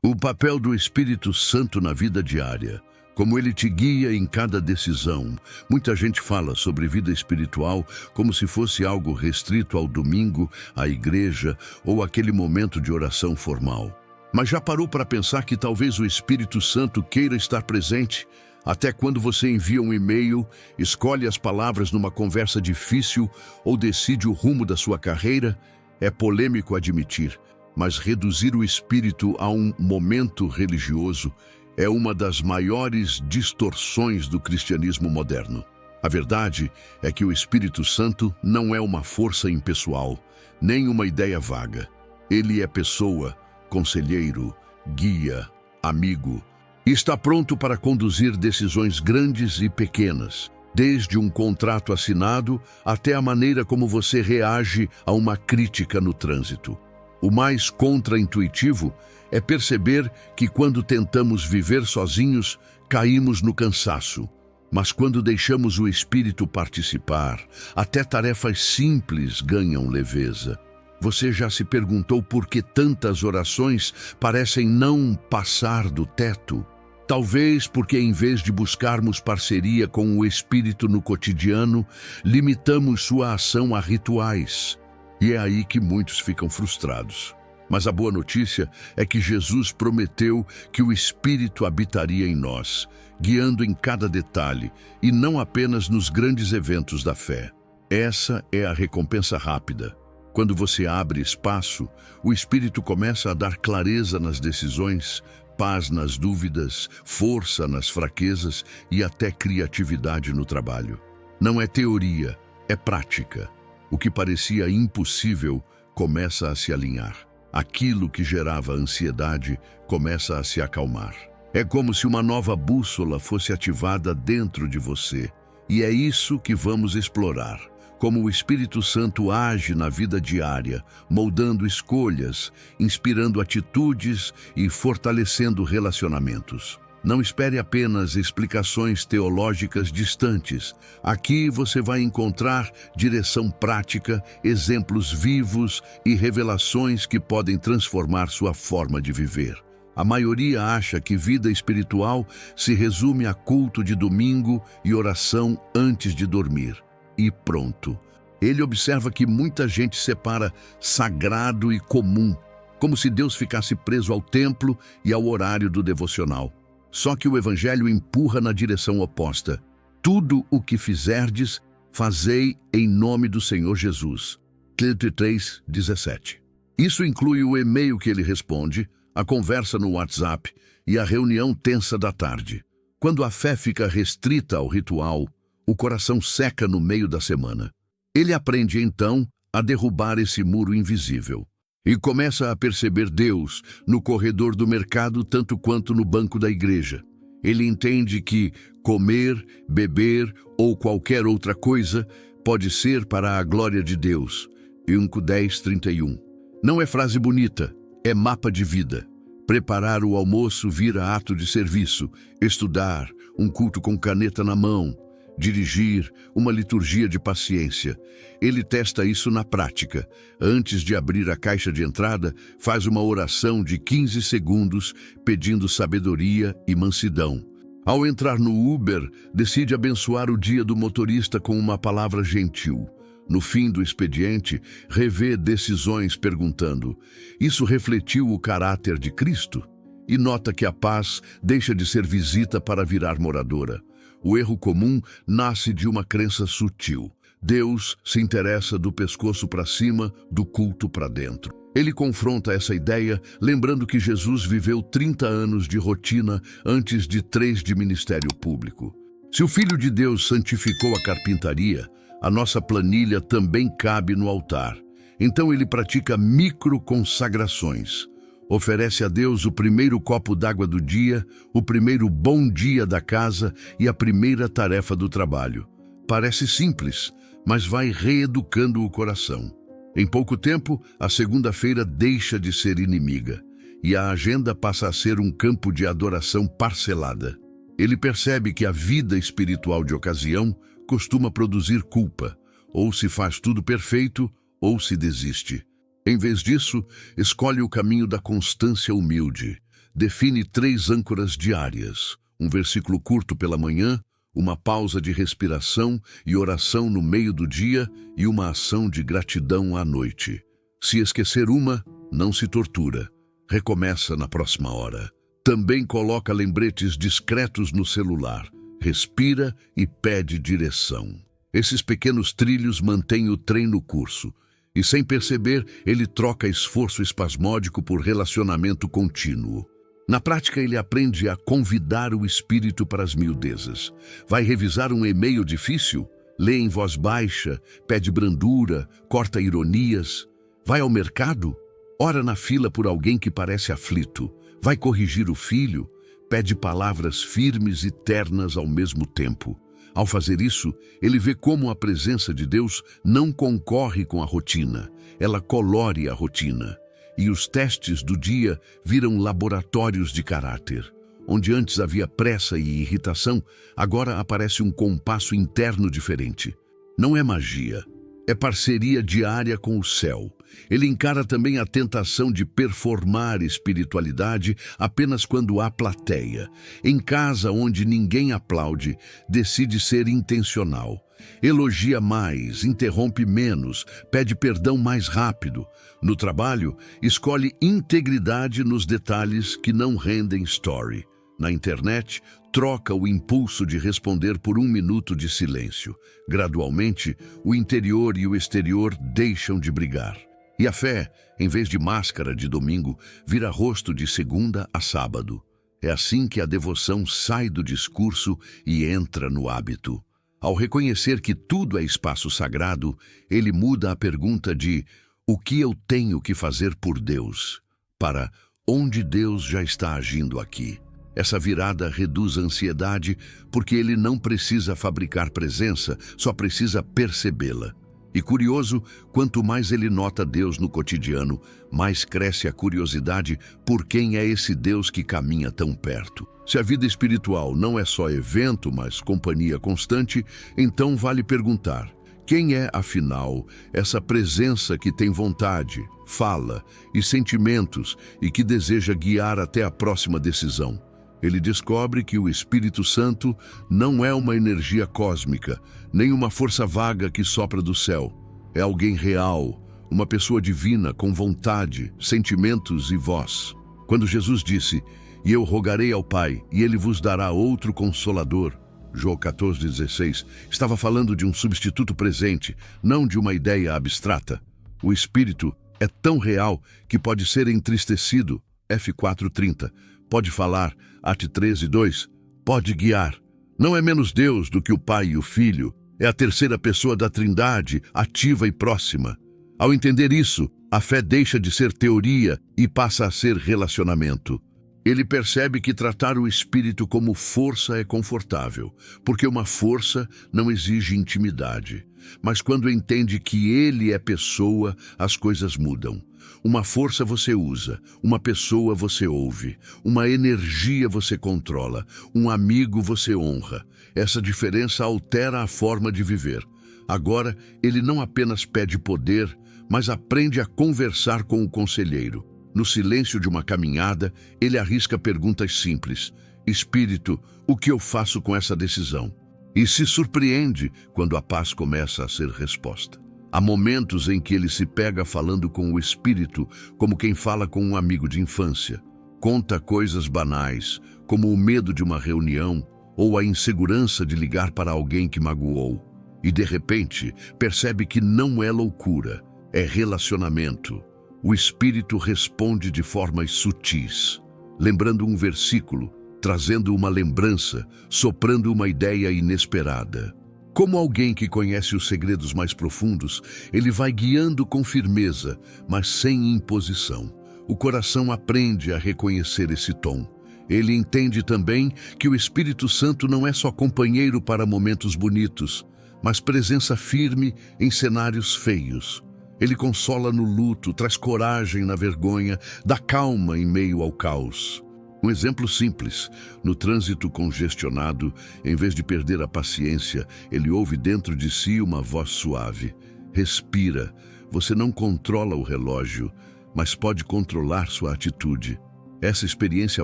O papel do Espírito Santo na vida diária, como ele te guia em cada decisão. Muita gente fala sobre vida espiritual como se fosse algo restrito ao domingo, à igreja ou aquele momento de oração formal. Mas já parou para pensar que talvez o Espírito Santo queira estar presente até quando você envia um e-mail, escolhe as palavras numa conversa difícil ou decide o rumo da sua carreira? É polêmico admitir, mas reduzir o Espírito a um momento religioso é uma das maiores distorções do cristianismo moderno. A verdade é que o Espírito Santo não é uma força impessoal, nem uma ideia vaga. Ele é pessoa, conselheiro, guia, amigo. E está pronto para conduzir decisões grandes e pequenas, desde um contrato assinado até a maneira como você reage a uma crítica no trânsito. O mais contraintuitivo é perceber que quando tentamos viver sozinhos, caímos no cansaço. Mas quando deixamos o Espírito participar, até tarefas simples ganham leveza. Você já se perguntou por que tantas orações parecem não passar do teto? Talvez porque, em vez de buscarmos parceria com o Espírito no cotidiano, limitamos sua ação a rituais. E é aí que muitos ficam frustrados. Mas a boa notícia é que Jesus prometeu que o Espírito habitaria em nós, guiando em cada detalhe, e não apenas nos grandes eventos da fé. Essa é a recompensa rápida. Quando você abre espaço, o Espírito começa a dar clareza nas decisões, paz nas dúvidas, força nas fraquezas e até criatividade no trabalho. Não é teoria, é prática. O que parecia impossível começa a se alinhar. Aquilo que gerava ansiedade começa a se acalmar. É como se uma nova bússola fosse ativada dentro de você. E é isso que vamos explorar. Como o Espírito Santo age na vida diária, moldando escolhas, inspirando atitudes e fortalecendo relacionamentos. Não espere apenas explicações teológicas distantes. Aqui você vai encontrar direção prática, exemplos vivos e revelações que podem transformar sua forma de viver. A maioria acha que vida espiritual se resume a culto de domingo e oração antes de dormir. E pronto. Ele observa que muita gente separa sagrado e comum, como se Deus ficasse preso ao templo e ao horário do devocional. Só que o Evangelho empurra na direção oposta. Tudo o que fizerdes, fazei em nome do Senhor Jesus. 3:17. Isso inclui o e-mail que ele responde, a conversa no WhatsApp e a reunião tensa da tarde. Quando a fé fica restrita ao ritual, o coração seca no meio da semana. Ele aprende, então, a derrubar esse muro invisível e começa a perceber Deus no corredor do mercado tanto quanto no banco da igreja. Ele entende que comer, beber ou qualquer outra coisa pode ser para a glória de Deus. 10:31. Não é frase bonita, é mapa de vida. Preparar o almoço vira ato de serviço, estudar, um culto com caneta na mão, dirigir, uma liturgia de paciência. Ele testa isso na prática. Antes de abrir a caixa de entrada, faz uma oração de 15 segundos, pedindo sabedoria e mansidão. Ao entrar no Uber, decide abençoar o dia do motorista com uma palavra gentil. No fim do expediente, revê decisões perguntando: isso refletiu o caráter de Cristo? E nota que a paz deixa de ser visita para virar moradora. O erro comum nasce de uma crença sutil. Deus se interessa do pescoço para cima, do culto para dentro. Ele confronta essa ideia, lembrando que Jesus viveu 30 anos de rotina antes de 3 de ministério público. Se o Filho de Deus santificou a carpintaria, a nossa planilha também cabe no altar. Então ele pratica microconsagrações. Oferece a Deus o primeiro copo d'água do dia, o primeiro bom dia da casa e a primeira tarefa do trabalho. Parece simples, mas vai reeducando o coração. Em pouco tempo, a segunda-feira deixa de ser inimiga e a agenda passa a ser um campo de adoração parcelada. Ele percebe que a vida espiritual de ocasião costuma produzir culpa, ou se faz tudo perfeito, ou se desiste. Em vez disso, escolhe o caminho da constância humilde. Define 3 âncoras diárias: um versículo curto pela manhã, uma pausa de respiração e oração no meio do dia e uma ação de gratidão à noite. Se esquecer uma, não se tortura. Recomeça na próxima hora. Também coloca lembretes discretos no celular. Respira e pede direção. Esses pequenos trilhos mantêm o trem no curso. E sem perceber, ele troca esforço espasmódico por relacionamento contínuo. Na prática, ele aprende a convidar o espírito para as miudezas. Vai revisar um e-mail difícil? Lê em voz baixa, pede brandura, corta ironias. Vai ao mercado? Ora na fila por alguém que parece aflito. Vai corrigir o filho? Pede palavras firmes e ternas ao mesmo tempo. Ao fazer isso, ele vê como a presença de Deus não concorre com a rotina. Ela colore a rotina. E os testes do dia viram laboratórios de caráter. Onde antes havia pressa e irritação, agora aparece um compasso interno diferente. Não é magia, é parceria diária com o céu. Ele encara também a tentação de performar espiritualidade apenas quando há plateia. Em casa, onde ninguém aplaude, decide ser intencional. Elogia mais, interrompe menos, pede perdão mais rápido. No trabalho, escolhe integridade nos detalhes que não rendem story. Na internet, troca o impulso de responder por 1 minuto de silêncio. Gradualmente, o interior e o exterior deixam de brigar. E a fé, em vez de máscara de domingo, vira rosto de segunda a sábado. É assim que a devoção sai do discurso e entra no hábito. Ao reconhecer que tudo é espaço sagrado, ele muda a pergunta de "o que eu tenho que fazer por Deus?" para "onde Deus já está agindo aqui?" Essa virada reduz a ansiedade porque ele não precisa fabricar presença, só precisa percebê-la. E curioso, quanto mais ele nota Deus no cotidiano, mais cresce a curiosidade por quem é esse Deus que caminha tão perto. Se a vida espiritual não é só evento, mas companhia constante, então vale perguntar: quem é, afinal, essa presença que tem vontade, fala e sentimentos e que deseja guiar até a próxima decisão? Ele descobre que o Espírito Santo não é uma energia cósmica, nem uma força vaga que sopra do céu. É alguém real, uma pessoa divina com vontade, sentimentos e voz. Quando Jesus disse: "E eu rogarei ao Pai, e Ele vos dará outro Consolador", João 14,16, estava falando de um substituto presente, não de uma ideia abstrata. O Espírito é tão real que pode ser entristecido, F 4:30, pode falar, At 13:2, pode guiar. Não é menos Deus do que o Pai e o Filho, é a terceira pessoa da Trindade, ativa e próxima. Ao entender isso, a fé deixa de ser teoria e passa a ser relacionamento. Ele percebe que tratar o Espírito como força é confortável, porque uma força não exige intimidade. Mas quando entende que ele é pessoa, as coisas mudam. Uma força você usa, uma pessoa você ouve, uma energia você controla, um amigo você honra. Essa diferença altera a forma de viver. Agora, ele não apenas pede poder, mas aprende a conversar com o conselheiro. No silêncio de uma caminhada, ele arrisca perguntas simples. Espírito, o que eu faço com essa decisão? E se surpreende quando a paz começa a ser resposta. Há momentos em que ele se pega falando com o Espírito, como quem fala com um amigo de infância. Conta coisas banais, como o medo de uma reunião ou a insegurança de ligar para alguém que magoou. E de repente, percebe que não é loucura, é relacionamento. O Espírito responde de formas sutis, lembrando um versículo, trazendo uma lembrança, soprando uma ideia inesperada. Como alguém que conhece os segredos mais profundos, ele vai guiando com firmeza, mas sem imposição. O coração aprende a reconhecer esse tom. Ele entende também que o Espírito Santo não é só companheiro para momentos bonitos, mas presença firme em cenários feios. Ele consola no luto, traz coragem na vergonha, dá calma em meio ao caos. Um exemplo simples: no trânsito congestionado, em vez de perder a paciência, ele ouve dentro de si uma voz suave. Respira. Você não controla o relógio, mas pode controlar sua atitude. Essa experiência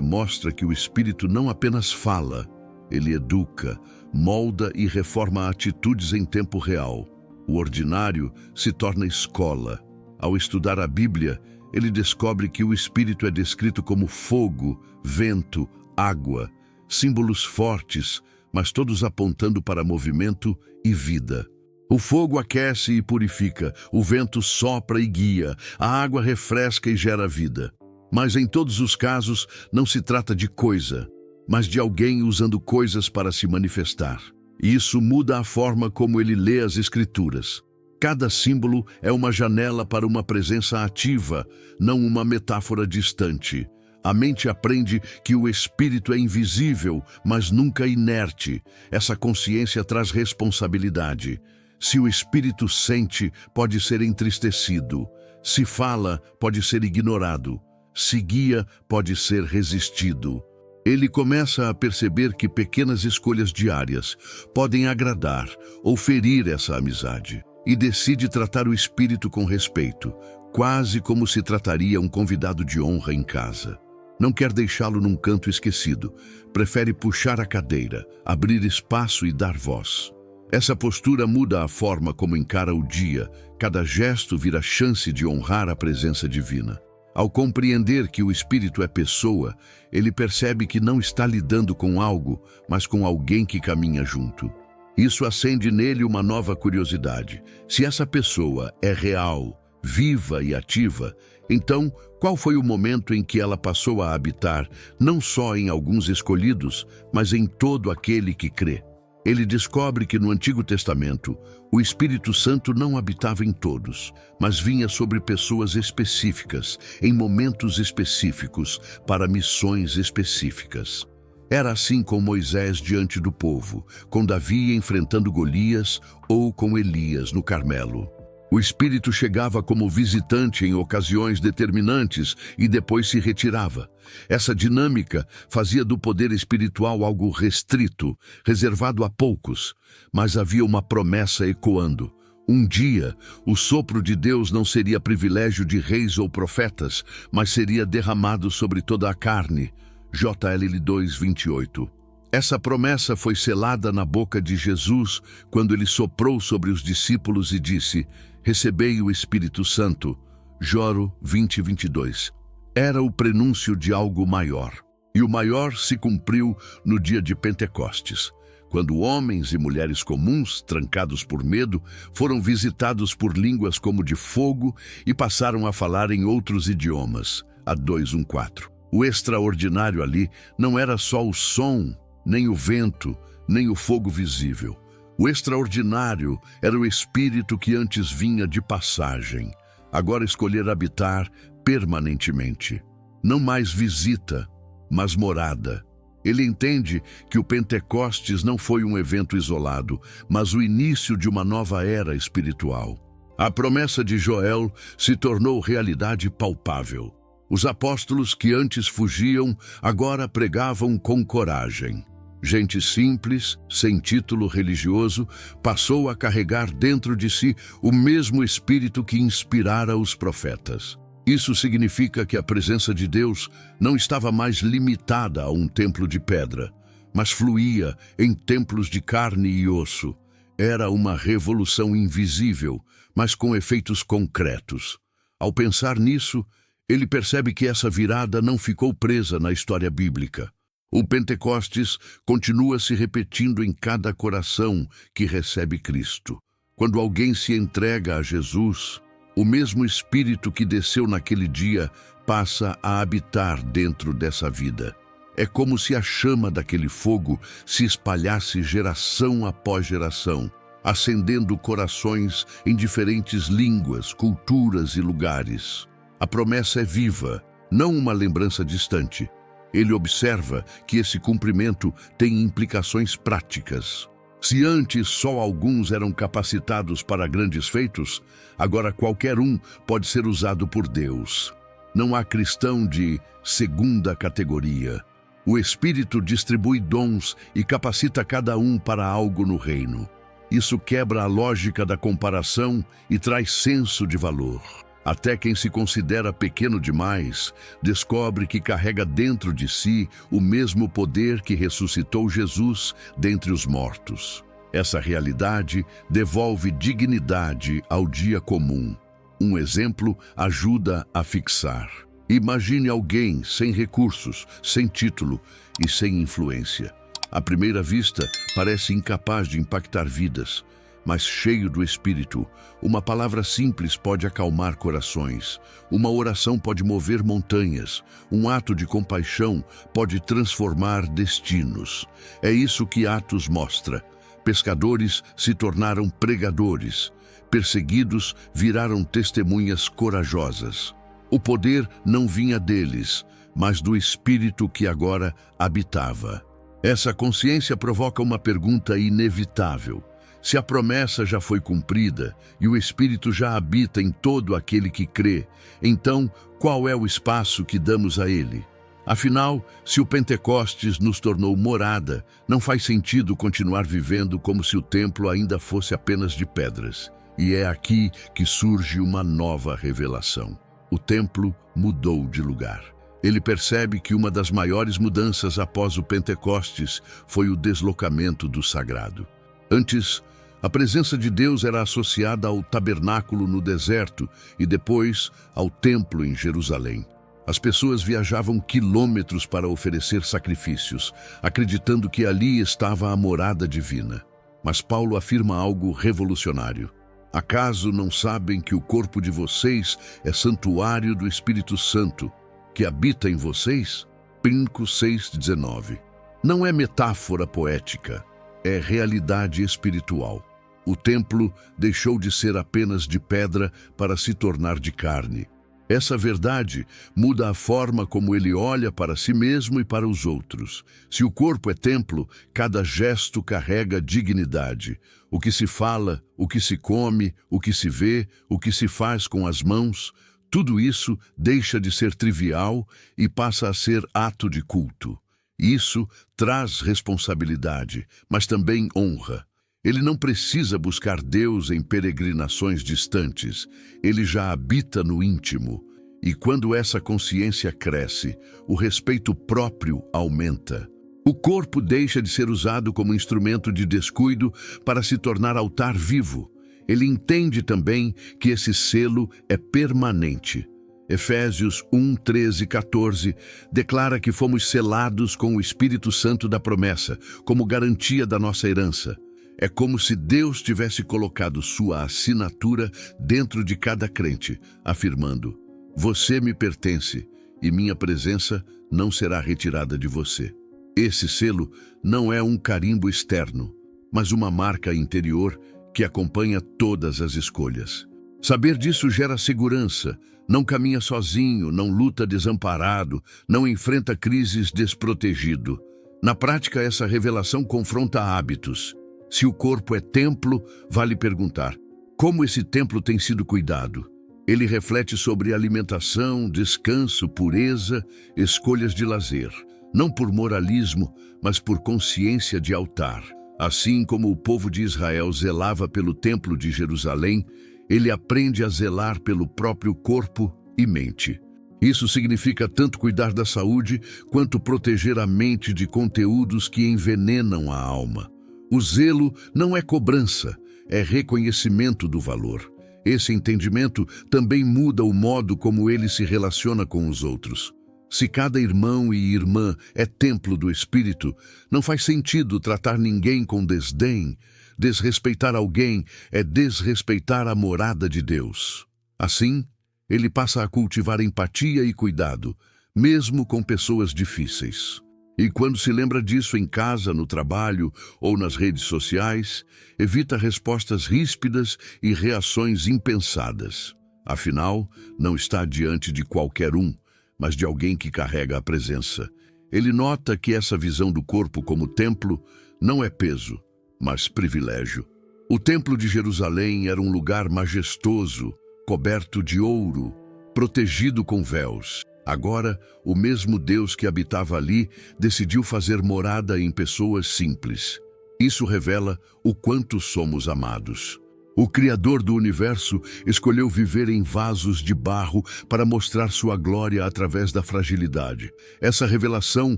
mostra que o Espírito não apenas fala, ele educa, molda e reforma atitudes em tempo real. O ordinário se torna escola. Ao estudar a Bíblia, ele descobre que o Espírito é descrito como fogo, vento, água, símbolos fortes, mas todos apontando para movimento e vida. O fogo aquece e purifica, o vento sopra e guia, a água refresca e gera vida. Mas em todos os casos, não se trata de coisa, mas de alguém usando coisas para se manifestar. E isso muda a forma como ele lê as Escrituras. Cada símbolo é uma janela para uma presença ativa, não uma metáfora distante. A mente aprende que o Espírito é invisível, mas nunca inerte. Essa consciência traz responsabilidade. Se o Espírito sente, pode ser entristecido. Se fala, pode ser ignorado. Se guia, pode ser resistido. Ele começa a perceber que pequenas escolhas diárias podem agradar ou ferir essa amizade. E decide tratar o Espírito com respeito, quase como se trataria um convidado de honra em casa. Não quer deixá-lo num canto esquecido. Prefere puxar a cadeira, abrir espaço e dar voz. Essa postura muda a forma como encara o dia. Cada gesto vira chance de honrar a presença divina. Ao compreender que o Espírito é pessoa, ele percebe que não está lidando com algo, mas com alguém que caminha junto. Isso acende nele uma nova curiosidade. Se essa pessoa é real, viva e ativa, então qual foi o momento em que ela passou a habitar, não só em alguns escolhidos, mas em todo aquele que crê? Ele descobre que no Antigo Testamento, o Espírito Santo não habitava em todos, mas vinha sobre pessoas específicas, em momentos específicos, para missões específicas. Era assim com Moisés diante do povo, com Davi enfrentando Golias ou com Elias no Carmelo. O Espírito chegava como visitante em ocasiões determinantes e depois se retirava. Essa dinâmica fazia do poder espiritual algo restrito, reservado a poucos, mas havia uma promessa ecoando. Um dia, o sopro de Deus não seria privilégio de reis ou profetas, mas seria derramado sobre toda a carne. JL 2:28. Essa promessa foi selada na boca de Jesus quando ele soprou sobre os discípulos e disse: "Recebei o Espírito Santo." Joro 20:22. Era o prenúncio de algo maior. E o maior se cumpriu no dia de Pentecostes, quando homens e mulheres comuns, trancados por medo, foram visitados por línguas como de fogo e passaram a falar em outros idiomas. A 2:1-4. O extraordinário ali não era só o som, nem o vento, nem o fogo visível. O extraordinário era o Espírito que antes vinha de passagem, agora escolher habitar permanentemente. Não mais visita, mas morada. Ele entende que o Pentecostes não foi um evento isolado, mas o início de uma nova era espiritual. A promessa de Joel se tornou realidade palpável. Os apóstolos que antes fugiam, agora pregavam com coragem. Gente simples, sem título religioso, passou a carregar dentro de si o mesmo Espírito que inspirara os profetas. Isso significa que a presença de Deus não estava mais limitada a um templo de pedra, mas fluía em templos de carne e osso. Era uma revolução invisível, mas com efeitos concretos. Ao pensar nisso, ele percebe que essa virada não ficou presa na história bíblica. O Pentecostes continua se repetindo em cada coração que recebe Cristo. Quando alguém se entrega a Jesus, o mesmo Espírito que desceu naquele dia passa a habitar dentro dessa vida. É como se a chama daquele fogo se espalhasse geração após geração, acendendo corações em diferentes línguas, culturas e lugares. A promessa é viva, não uma lembrança distante. Ele observa que esse cumprimento tem implicações práticas. Se antes só alguns eram capacitados para grandes feitos, agora qualquer um pode ser usado por Deus. Não há cristão de segunda categoria. O Espírito distribui dons e capacita cada um para algo no reino. Isso quebra a lógica da comparação e traz senso de valor. Até quem se considera pequeno demais descobre que carrega dentro de si o mesmo poder que ressuscitou Jesus dentre os mortos. Essa realidade devolve dignidade ao dia comum. Um exemplo ajuda a fixar. Imagine alguém sem recursos, sem título e sem influência. À primeira vista, parece incapaz de impactar vidas, mas cheio do Espírito. Uma palavra simples pode acalmar corações. Uma oração pode mover montanhas. Um ato de compaixão pode transformar destinos. É isso que Atos mostra. Pescadores se tornaram pregadores. Perseguidos viraram testemunhas corajosas. O poder não vinha deles, mas do Espírito que agora habitava. Essa consciência provoca uma pergunta inevitável. Se a promessa já foi cumprida e o Espírito já habita em todo aquele que crê, então qual é o espaço que damos a ele? Afinal, se o Pentecostes nos tornou morada, não faz sentido continuar vivendo como se o templo ainda fosse apenas de pedras. E é aqui que surge uma nova revelação. O templo mudou de lugar. Ele percebe que uma das maiores mudanças após o Pentecostes foi o deslocamento do sagrado. Antes, a presença de Deus era associada ao tabernáculo no deserto e depois ao templo em Jerusalém. As pessoas viajavam quilômetros para oferecer sacrifícios, acreditando que ali estava a morada divina. Mas Paulo afirma algo revolucionário. Acaso não sabem que o corpo de vocês é santuário do Espírito Santo, que habita em vocês? 6:19. Não é metáfora poética, é realidade espiritual. O templo deixou de ser apenas de pedra para se tornar de carne. Essa verdade muda a forma como ele olha para si mesmo e para os outros. Se o corpo é templo, cada gesto carrega dignidade. O que se fala, o que se come, o que se vê, o que se faz com as mãos, tudo isso deixa de ser trivial e passa a ser ato de culto. Isso traz responsabilidade, mas também honra. Ele não precisa buscar Deus em peregrinações distantes. Ele já habita no íntimo. E quando essa consciência cresce, o respeito próprio aumenta. O corpo deixa de ser usado como instrumento de descuido para se tornar altar vivo. Ele entende também que esse selo é permanente. Efésios 1:13-14 declara que fomos selados com o Espírito Santo da promessa, como garantia da nossa herança. É como se Deus tivesse colocado sua assinatura dentro de cada crente, afirmando: você me pertence e minha presença não será retirada de você. Esse selo não é um carimbo externo, mas uma marca interior que acompanha todas as escolhas. Saber disso gera segurança. Não caminha sozinho, não luta desamparado, não enfrenta crises desprotegido. Na prática, essa revelação confronta hábitos. Se o corpo é templo, vale perguntar: como esse templo tem sido cuidado? Ele reflete sobre alimentação, descanso, pureza, escolhas de lazer. Não por moralismo, mas por consciência de altar. Assim como o povo de Israel zelava pelo templo de Jerusalém, ele aprende a zelar pelo próprio corpo e mente. Isso significa tanto cuidar da saúde, quanto proteger a mente de conteúdos que envenenam a alma. O zelo não é cobrança, é reconhecimento do valor. Esse entendimento também muda o modo como ele se relaciona com os outros. Se cada irmão e irmã é templo do Espírito, não faz sentido tratar ninguém com desdém. Desrespeitar alguém é desrespeitar a morada de Deus. Assim, ele passa a cultivar empatia e cuidado, mesmo com pessoas difíceis. E quando se lembra disso em casa, no trabalho ou nas redes sociais, evita respostas ríspidas e reações impensadas. Afinal, não está diante de qualquer um, mas de alguém que carrega a presença. Ele nota que essa visão do corpo como templo não é peso, mas privilégio. O Templo de Jerusalém era um lugar majestoso, coberto de ouro, protegido com véus. Agora, o mesmo Deus que habitava ali decidiu fazer morada em pessoas simples. Isso revela o quanto somos amados. O Criador do universo escolheu viver em vasos de barro para mostrar sua glória através da fragilidade. Essa revelação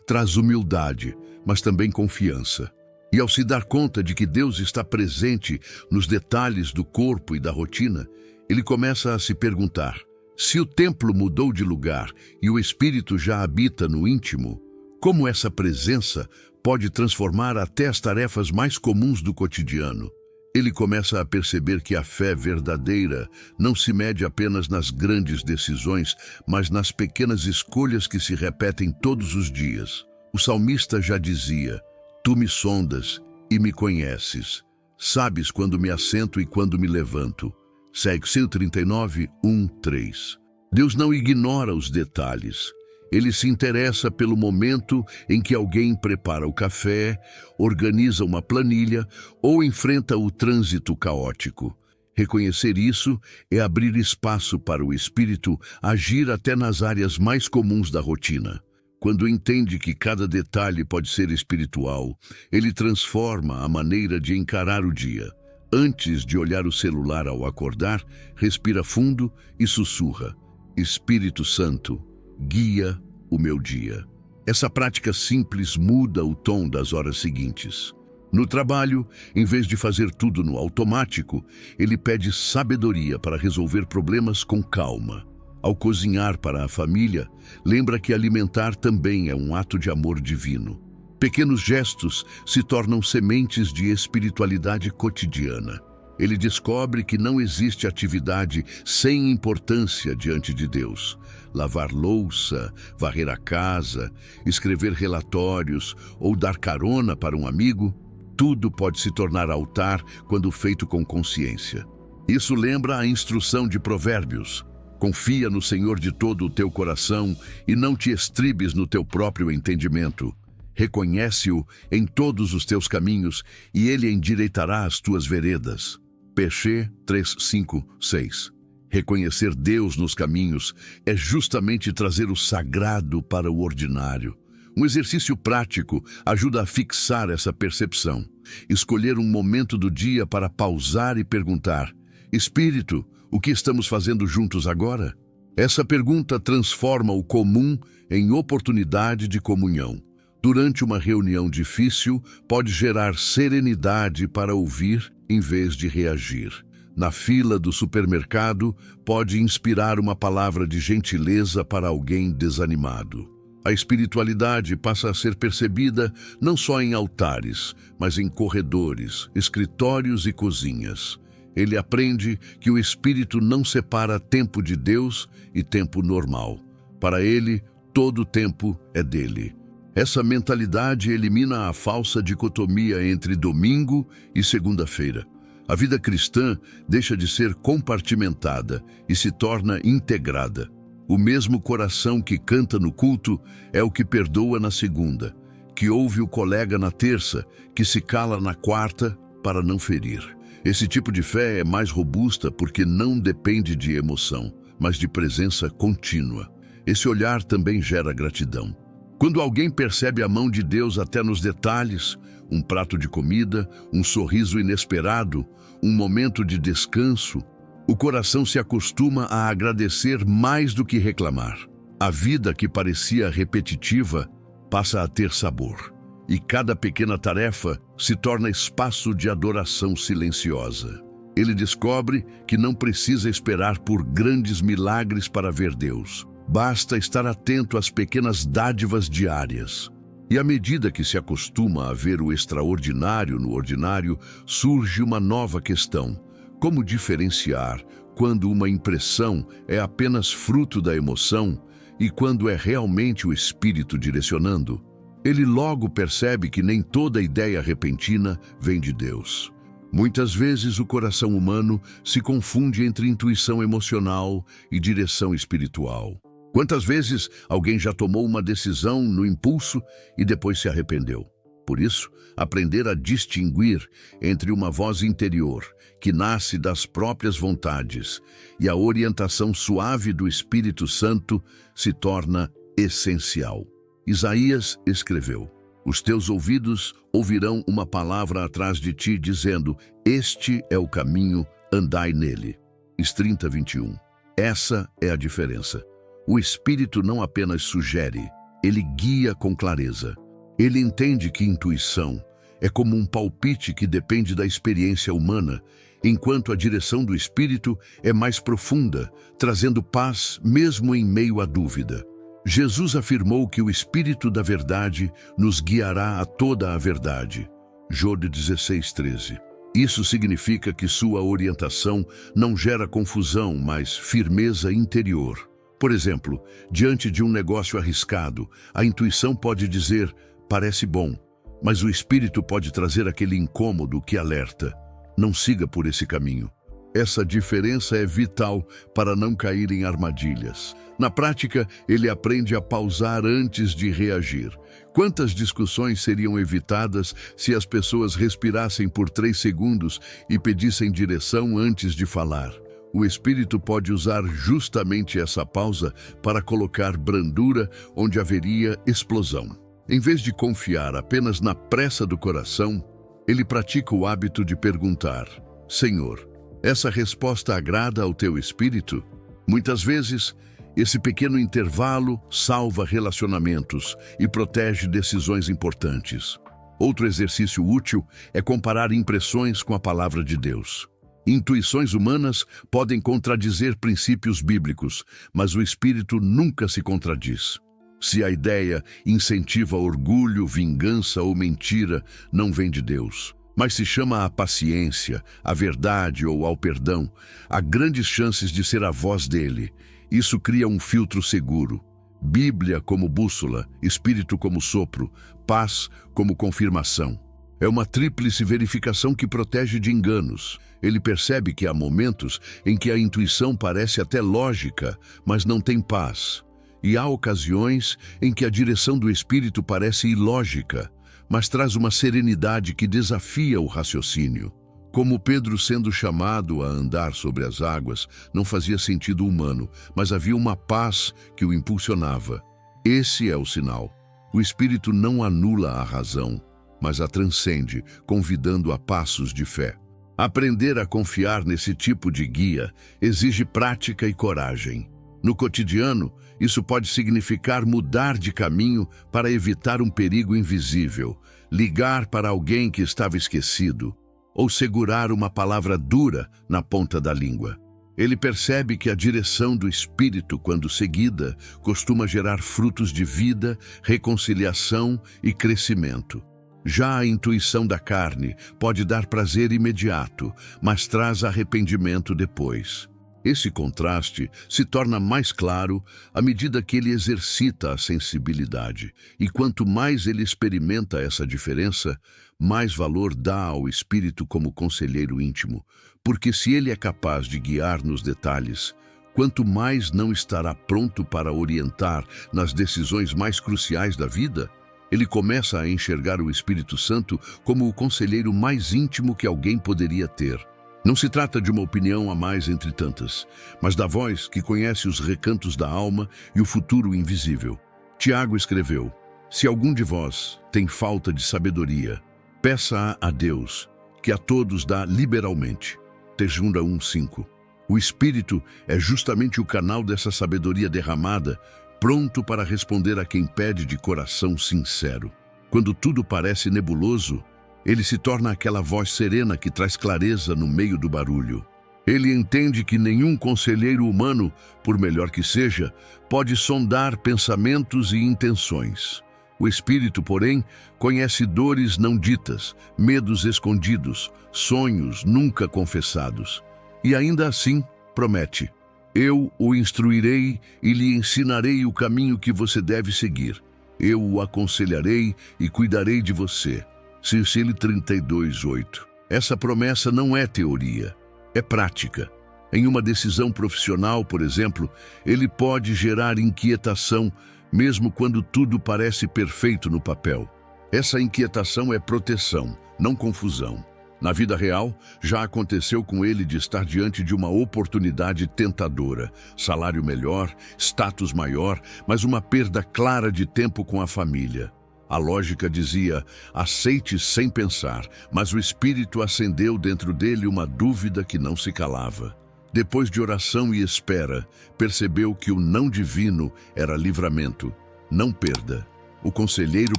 traz humildade, mas também confiança. E ao se dar conta de que Deus está presente nos detalhes do corpo e da rotina, ele começa a se perguntar: se o templo mudou de lugar e o Espírito já habita no íntimo, como essa presença pode transformar até as tarefas mais comuns do cotidiano? Ele começa a perceber que a fé verdadeira não se mede apenas nas grandes decisões, mas nas pequenas escolhas que se repetem todos os dias. O salmista já dizia: Tu me sondas e me conheces. Sabes quando me assento e quando me levanto. Segue 139, 1, 3. Deus não ignora os detalhes. Ele se interessa pelo momento em que alguém prepara o café, organiza uma planilha ou enfrenta o trânsito caótico. Reconhecer isso é abrir espaço para o Espírito agir até nas áreas mais comuns da rotina. Quando entende que cada detalhe pode ser espiritual, ele transforma a maneira de encarar o dia. Antes de olhar o celular ao acordar, respira fundo e sussurra: Espírito Santo, guia o meu dia. Essa prática simples muda o tom das horas seguintes. No trabalho, em vez de fazer tudo no automático, ele pede sabedoria para resolver problemas com calma. Ao cozinhar para a família, lembra que alimentar também é um ato de amor divino. Pequenos gestos se tornam sementes de espiritualidade cotidiana. Ele descobre que não existe atividade sem importância diante de Deus. Lavar louça, varrer a casa, escrever relatórios ou dar carona para um amigo, tudo pode se tornar altar quando feito com consciência. Isso lembra a instrução de Provérbios: confia no Senhor de todo o teu coração e não te estribes no teu próprio entendimento. Reconhece-o em todos os teus caminhos e ele endireitará as tuas veredas. Peixê 3, 5, 6. Reconhecer Deus nos caminhos é justamente trazer o sagrado para o ordinário. Um exercício prático ajuda a fixar essa percepção. Escolher um momento do dia para pausar e perguntar: Espírito, o que estamos fazendo juntos agora? Essa pergunta transforma o comum em oportunidade de comunhão. Durante uma reunião difícil, pode gerar serenidade para ouvir em vez de reagir. Na fila do supermercado, pode inspirar uma palavra de gentileza para alguém desanimado. A espiritualidade passa a ser percebida não só em altares, mas em corredores, escritórios e cozinhas. Ele aprende que o Espírito não separa tempo de Deus e tempo normal. Para ele, todo tempo é dele. Essa mentalidade elimina a falsa dicotomia entre domingo e segunda-feira. A vida cristã deixa de ser compartimentada e se torna integrada. O mesmo coração que canta no culto é o que perdoa na segunda, que ouve o colega na terça, que se cala na quarta para não ferir. Esse tipo de fé é mais robusta porque não depende de emoção, mas de presença contínua. Esse olhar também gera gratidão. Quando alguém percebe a mão de Deus até nos detalhes, um prato de comida, um sorriso inesperado, um momento de descanso, o coração se acostuma a agradecer mais do que reclamar. A vida que parecia repetitiva passa a ter sabor, e cada pequena tarefa se torna espaço de adoração silenciosa. Ele descobre que não precisa esperar por grandes milagres para ver Deus. Basta estar atento às pequenas dádivas diárias. E à medida que se acostuma a ver o extraordinário no ordinário, surge uma nova questão: como diferenciar quando uma impressão é apenas fruto da emoção e quando é realmente o Espírito direcionando? Ele logo percebe que nem toda ideia repentina vem de Deus. Muitas vezes o coração humano se confunde entre intuição emocional e direção espiritual. Quantas vezes alguém já tomou uma decisão no impulso e depois se arrependeu? Por isso, aprender a distinguir entre uma voz interior, que nasce das próprias vontades, e a orientação suave do Espírito Santo se torna essencial. Isaías escreveu: Os teus ouvidos ouvirão uma palavra atrás de ti dizendo: este é o caminho, andai nele. Is 30:21. Essa é a diferença. O Espírito não apenas sugere, ele guia com clareza. Ele entende que intuição é como um palpite que depende da experiência humana, enquanto a direção do Espírito é mais profunda, trazendo paz mesmo em meio à dúvida. Jesus afirmou que o Espírito da Verdade nos guiará a toda a verdade. João 16:13. Isso significa que sua orientação não gera confusão, mas firmeza interior. Por exemplo, diante de um negócio arriscado, a intuição pode dizer: parece bom, mas o Espírito pode trazer aquele incômodo que alerta: não siga por esse caminho. Essa diferença é vital para não cair em armadilhas. Na prática, ele aprende a pausar antes de reagir. Quantas discussões seriam evitadas se as pessoas respirassem por 3 segundos e pedissem direção antes de falar? O Espírito pode usar justamente essa pausa para colocar brandura onde haveria explosão. Em vez de confiar apenas na pressa do coração, ele pratica o hábito de perguntar: Senhor, essa resposta agrada ao teu Espírito? Muitas vezes, esse pequeno intervalo salva relacionamentos e protege decisões importantes. Outro exercício útil é comparar impressões com a palavra de Deus. Intuições humanas podem contradizer princípios bíblicos, mas o Espírito nunca se contradiz. Se a ideia incentiva orgulho, vingança ou mentira, não vem de Deus, mas se chama à paciência, à verdade ou ao perdão, há grandes chances de ser a voz dele. Isso cria um filtro seguro. Bíblia como bússola, Espírito como sopro, paz como confirmação. É uma tríplice verificação que protege de enganos. Ele percebe que há momentos em que a intuição parece até lógica, mas não tem paz. E há ocasiões em que a direção do Espírito parece ilógica, mas traz uma serenidade que desafia o raciocínio. Como Pedro sendo chamado a andar sobre as águas, não fazia sentido humano, mas havia uma paz que o impulsionava. Esse é o sinal. O Espírito não anula a razão, mas a transcende, convidando a passos de fé. Aprender a confiar nesse tipo de guia exige prática e coragem. No cotidiano, isso pode significar mudar de caminho para evitar um perigo invisível, ligar para alguém que estava esquecido, ou segurar uma palavra dura na ponta da língua. Ele percebe que a direção do Espírito, quando seguida, costuma gerar frutos de vida, reconciliação e crescimento. Já a intuição da carne pode dar prazer imediato, mas traz arrependimento depois. Esse contraste se torna mais claro à medida que ele exercita a sensibilidade. E quanto mais ele experimenta essa diferença, mais valor dá ao Espírito como conselheiro íntimo. Porque se ele é capaz de guiar nos detalhes, quanto mais não estará pronto para orientar nas decisões mais cruciais da vida? Ele começa a enxergar o Espírito Santo como o conselheiro mais íntimo que alguém poderia ter. Não se trata de uma opinião a mais entre tantas, mas da voz que conhece os recantos da alma e o futuro invisível. Tiago escreveu: se algum de vós tem falta de sabedoria, peça-a a Deus, que a todos dá liberalmente. 1:5. O Espírito é justamente o canal dessa sabedoria derramada, pronto para responder a quem pede de coração sincero. Quando tudo parece nebuloso, ele se torna aquela voz serena que traz clareza no meio do barulho. Ele entende que nenhum conselheiro humano, por melhor que seja, pode sondar pensamentos e intenções. O Espírito, porém, conhece dores não ditas, medos escondidos, sonhos nunca confessados. E ainda assim, promete: eu o instruirei e lhe ensinarei o caminho que você deve seguir. Eu o aconselharei e cuidarei de você. Circile 32:8. Essa promessa não é teoria, é prática. Em uma decisão profissional, por exemplo, ele pode gerar inquietação, mesmo quando tudo parece perfeito no papel. Essa inquietação é proteção, não confusão. Na vida real, já aconteceu com ele de estar diante de uma oportunidade tentadora, salário melhor, status maior, mas uma perda clara de tempo com a família. A lógica dizia, aceite sem pensar, mas o Espírito acendeu dentro dele uma dúvida que não se calava. Depois de oração e espera, percebeu que o não divino era livramento, não perda. O conselheiro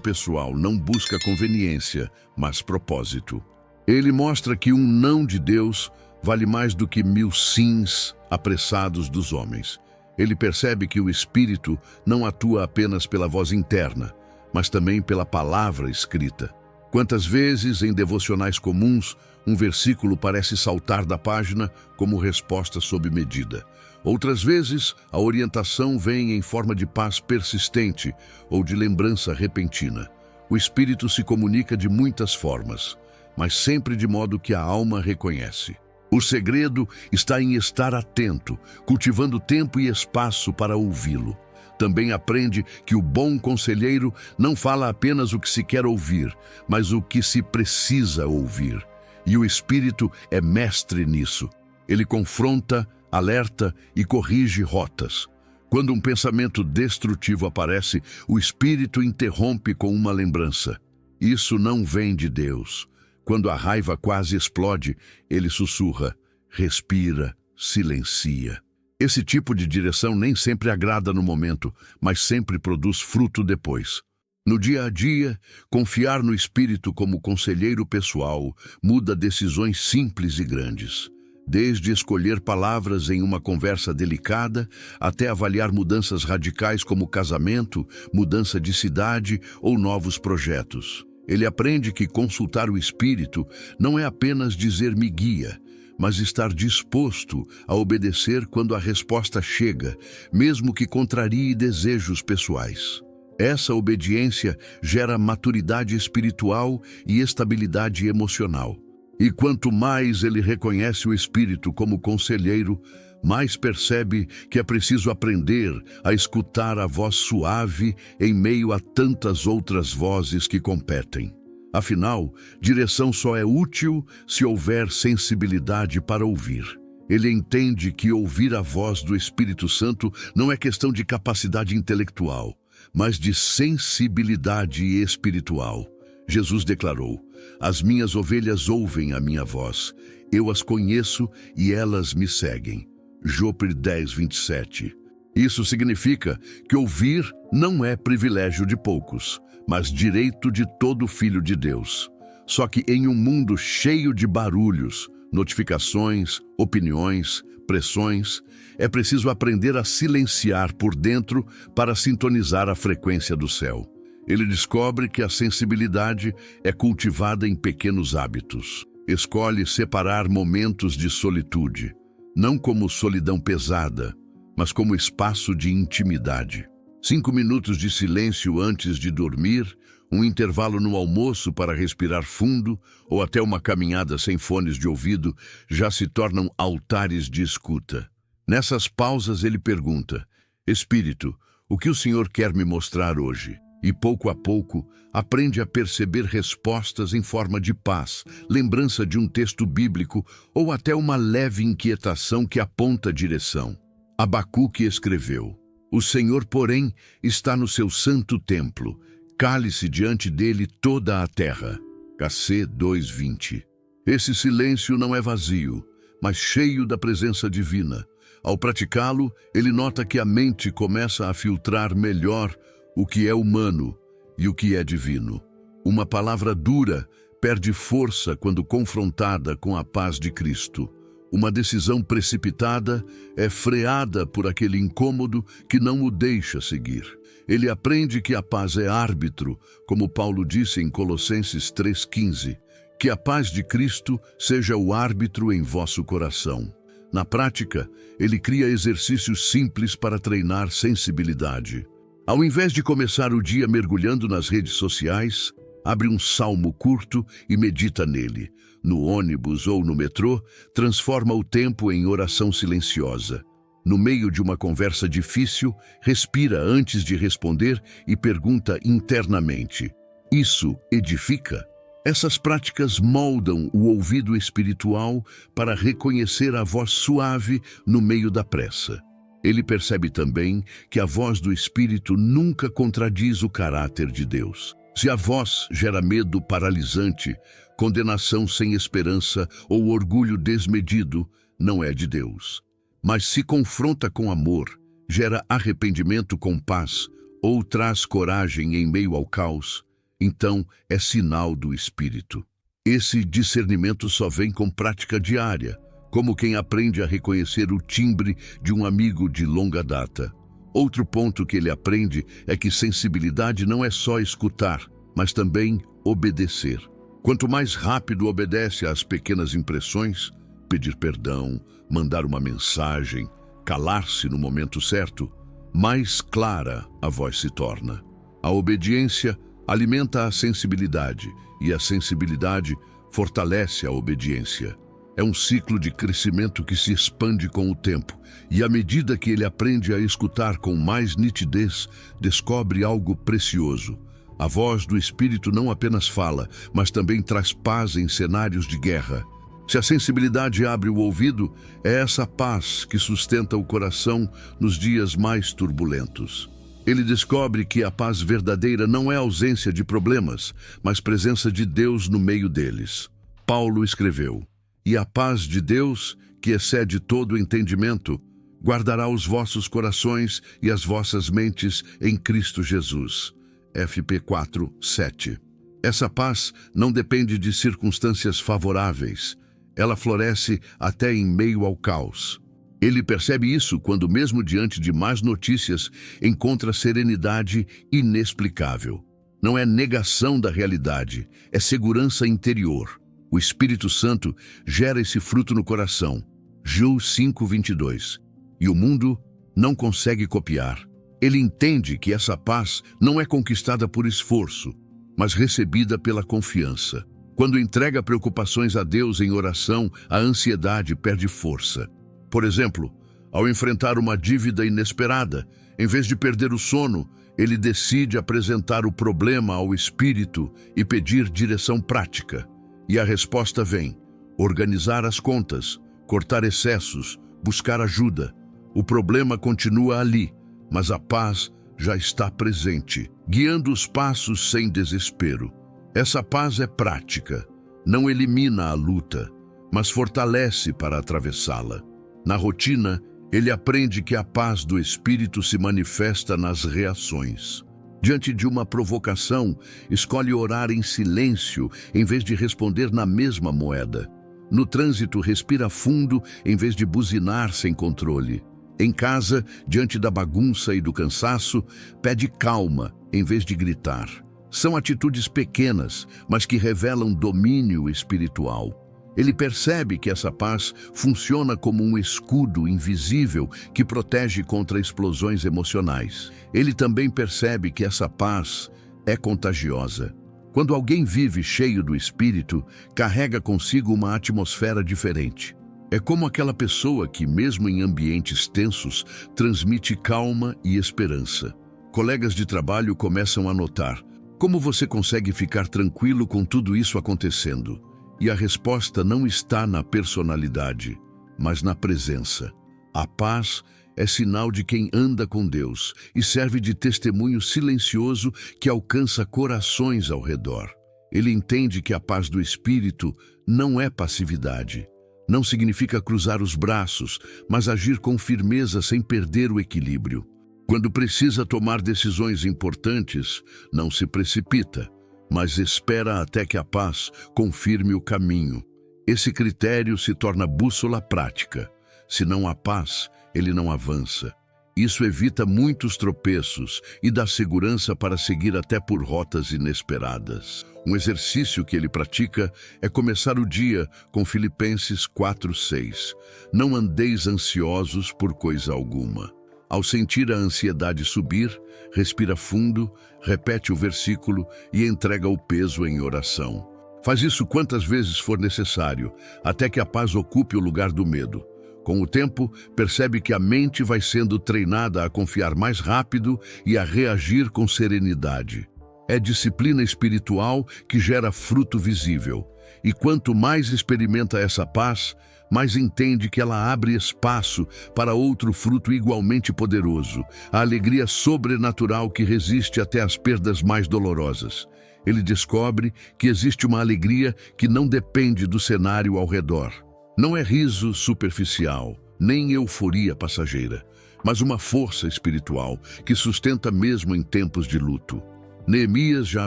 pessoal não busca conveniência, mas propósito. Ele mostra que um não de Deus vale mais do que 1000 sims apressados dos homens. Ele percebe que o Espírito não atua apenas pela voz interna, mas também pela palavra escrita. Quantas vezes, em devocionais comuns, um versículo parece saltar da página como resposta sob medida. Outras vezes, a orientação vem em forma de paz persistente ou de lembrança repentina. O Espírito se comunica de muitas formas, mas sempre de modo que a alma reconhece. O segredo está em estar atento, cultivando tempo e espaço para ouvi-lo. Também aprende que o bom conselheiro não fala apenas o que se quer ouvir, mas o que se precisa ouvir. E o Espírito é mestre nisso. Ele confronta, alerta e corrige rotas. Quando um pensamento destrutivo aparece, o Espírito interrompe com uma lembrança. Isso não vem de Deus. Quando a raiva quase explode, ele sussurra, respira, silencia. Esse tipo de direção nem sempre agrada no momento, mas sempre produz fruto depois. No dia a dia, confiar no Espírito como conselheiro pessoal muda decisões simples e grandes. Desde escolher palavras em uma conversa delicada, até avaliar mudanças radicais como casamento, mudança de cidade ou novos projetos. Ele aprende que consultar o Espírito não é apenas dizer me guia, mas estar disposto a obedecer quando a resposta chega, mesmo que contrarie desejos pessoais. Essa obediência gera maturidade espiritual e estabilidade emocional. E quanto mais ele reconhece o Espírito como conselheiro, mais percebe que é preciso aprender a escutar a voz suave em meio a tantas outras vozes que competem. Afinal, direção só é útil se houver sensibilidade para ouvir. Ele entende que ouvir a voz do Espírito Santo não é questão de capacidade intelectual, mas de sensibilidade espiritual. Jesus declarou, as minhas ovelhas ouvem a minha voz, eu as conheço e elas me seguem. João 10, 27. Isso significa que ouvir não é privilégio de poucos, mas direito de todo filho de Deus. Só que em um mundo cheio de barulhos, notificações, opiniões, pressões, é preciso aprender a silenciar por dentro para sintonizar a frequência do céu. Ele descobre que a sensibilidade é cultivada em pequenos hábitos. Escolhe separar momentos de solitude, não como solidão pesada, mas como espaço de intimidade. 5 minutos de silêncio antes de dormir, um intervalo no almoço para respirar fundo ou até uma caminhada sem fones de ouvido já se tornam altares de escuta. Nessas pausas ele pergunta, Espírito, o que o Senhor quer me mostrar hoje? E pouco a pouco aprende a perceber respostas em forma de paz, lembrança de um texto bíblico ou até uma leve inquietação que aponta a direção. Abacuque escreveu, o Senhor, porém, está no seu santo templo, cale-se diante dele toda a terra. KC 2:20. Esse silêncio não é vazio, mas cheio da presença divina. Ao praticá-lo, ele nota que a mente começa a filtrar melhor o que é humano e o que é divino. Uma palavra dura perde força quando confrontada com a paz de Cristo. Uma decisão precipitada é freada por aquele incômodo que não o deixa seguir. Ele aprende que a paz é árbitro, como Paulo disse em Colossenses 3:15, que a paz de Cristo seja o árbitro em vosso coração. Na prática, ele cria exercícios simples para treinar sensibilidade. Ao invés de começar o dia mergulhando nas redes sociais, abre um salmo curto e medita nele. No ônibus ou no metrô, transforma o tempo em oração silenciosa. No meio de uma conversa difícil, respira antes de responder e pergunta internamente: isso edifica? Essas práticas moldam o ouvido espiritual para reconhecer a voz suave no meio da pressa. Ele percebe também que a voz do Espírito nunca contradiz o caráter de Deus. Se a voz gera medo paralisante, condenação sem esperança ou orgulho desmedido, não é de Deus. Mas se confronta com amor, gera arrependimento com paz ou traz coragem em meio ao caos, então é sinal do Espírito. Esse discernimento só vem com prática diária, como quem aprende a reconhecer o timbre de um amigo de longa data. Outro ponto que ele aprende é que sensibilidade não é só escutar, mas também obedecer. Quanto mais rápido obedece às pequenas impressões, pedir perdão, mandar uma mensagem, calar-se no momento certo, mais clara a voz se torna. A obediência alimenta a sensibilidade e a sensibilidade fortalece a obediência. É um ciclo de crescimento que se expande com o tempo, e à medida que ele aprende a escutar com mais nitidez, descobre algo precioso. A voz do Espírito não apenas fala, mas também traz paz em cenários de guerra. Se a sensibilidade abre o ouvido, é essa paz que sustenta o coração nos dias mais turbulentos. Ele descobre que a paz verdadeira não é ausência de problemas, mas presença de Deus no meio deles. Paulo escreveu: "E a paz de Deus, que excede todo o entendimento, guardará os vossos corações e as vossas mentes em Cristo Jesus." FP 4:7. Essa paz não depende de circunstâncias favoráveis. Ela floresce até em meio ao caos. Ele percebe isso quando, mesmo diante de más notícias, encontra serenidade inexplicável. Não é negação da realidade, é segurança interior. O Espírito Santo gera esse fruto no coração. João 5:22. E o mundo não consegue copiar. Ele entende que essa paz não é conquistada por esforço, mas recebida pela confiança. Quando entrega preocupações a Deus em oração, a ansiedade perde força. Por exemplo, ao enfrentar uma dívida inesperada, em vez de perder o sono, ele decide apresentar o problema ao Espírito e pedir direção prática. E a resposta vem: organizar as contas, cortar excessos, buscar ajuda. O problema continua ali, mas a paz já está presente, guiando os passos sem desespero. Essa paz é prática, não elimina a luta, mas fortalece para atravessá-la. Na rotina, ele aprende que a paz do Espírito se manifesta nas reações. Diante de uma provocação, escolhe orar em silêncio em vez de responder na mesma moeda. No trânsito, respira fundo em vez de buzinar sem controle. Em casa, diante da bagunça e do cansaço, pede calma em vez de gritar. São atitudes pequenas, mas que revelam domínio espiritual. Ele percebe que essa paz funciona como um escudo invisível que protege contra explosões emocionais. Ele também percebe que essa paz é contagiosa. Quando alguém vive cheio do Espírito, carrega consigo uma atmosfera diferente. É como aquela pessoa que, mesmo em ambientes tensos, transmite calma e esperança. Colegas de trabalho começam a notar: como você consegue ficar tranquilo com tudo isso acontecendo? E a resposta não está na personalidade, mas na presença. A paz é sinal de quem anda com Deus e serve de testemunho silencioso que alcança corações ao redor. Ele entende que a paz do Espírito não é passividade. Não significa cruzar os braços, mas agir com firmeza sem perder o equilíbrio. Quando precisa tomar decisões importantes, não se precipita, mas espera até que a paz confirme o caminho. Esse critério se torna bússola prática. Se não há paz, ele não avança. Isso evita muitos tropeços e dá segurança para seguir até por rotas inesperadas. Um exercício que ele pratica é começar o dia com Filipenses 4:6. Não andeis ansiosos por coisa alguma. Ao sentir a ansiedade subir, respira fundo, repete o versículo e entrega o peso em oração. Faz isso quantas vezes for necessário, até que a paz ocupe o lugar do medo. Com o tempo, percebe que a mente vai sendo treinada a confiar mais rápido e a reagir com serenidade. É disciplina espiritual que gera fruto visível. E quanto mais experimenta essa paz, mais entende que ela abre espaço para outro fruto igualmente poderoso, a alegria sobrenatural que resiste até às perdas mais dolorosas. ele descobre que existe uma alegria que não depende do cenário ao redor. Não é riso superficial, nem euforia passageira, mas uma força espiritual que sustenta mesmo em tempos de luto. Neemias já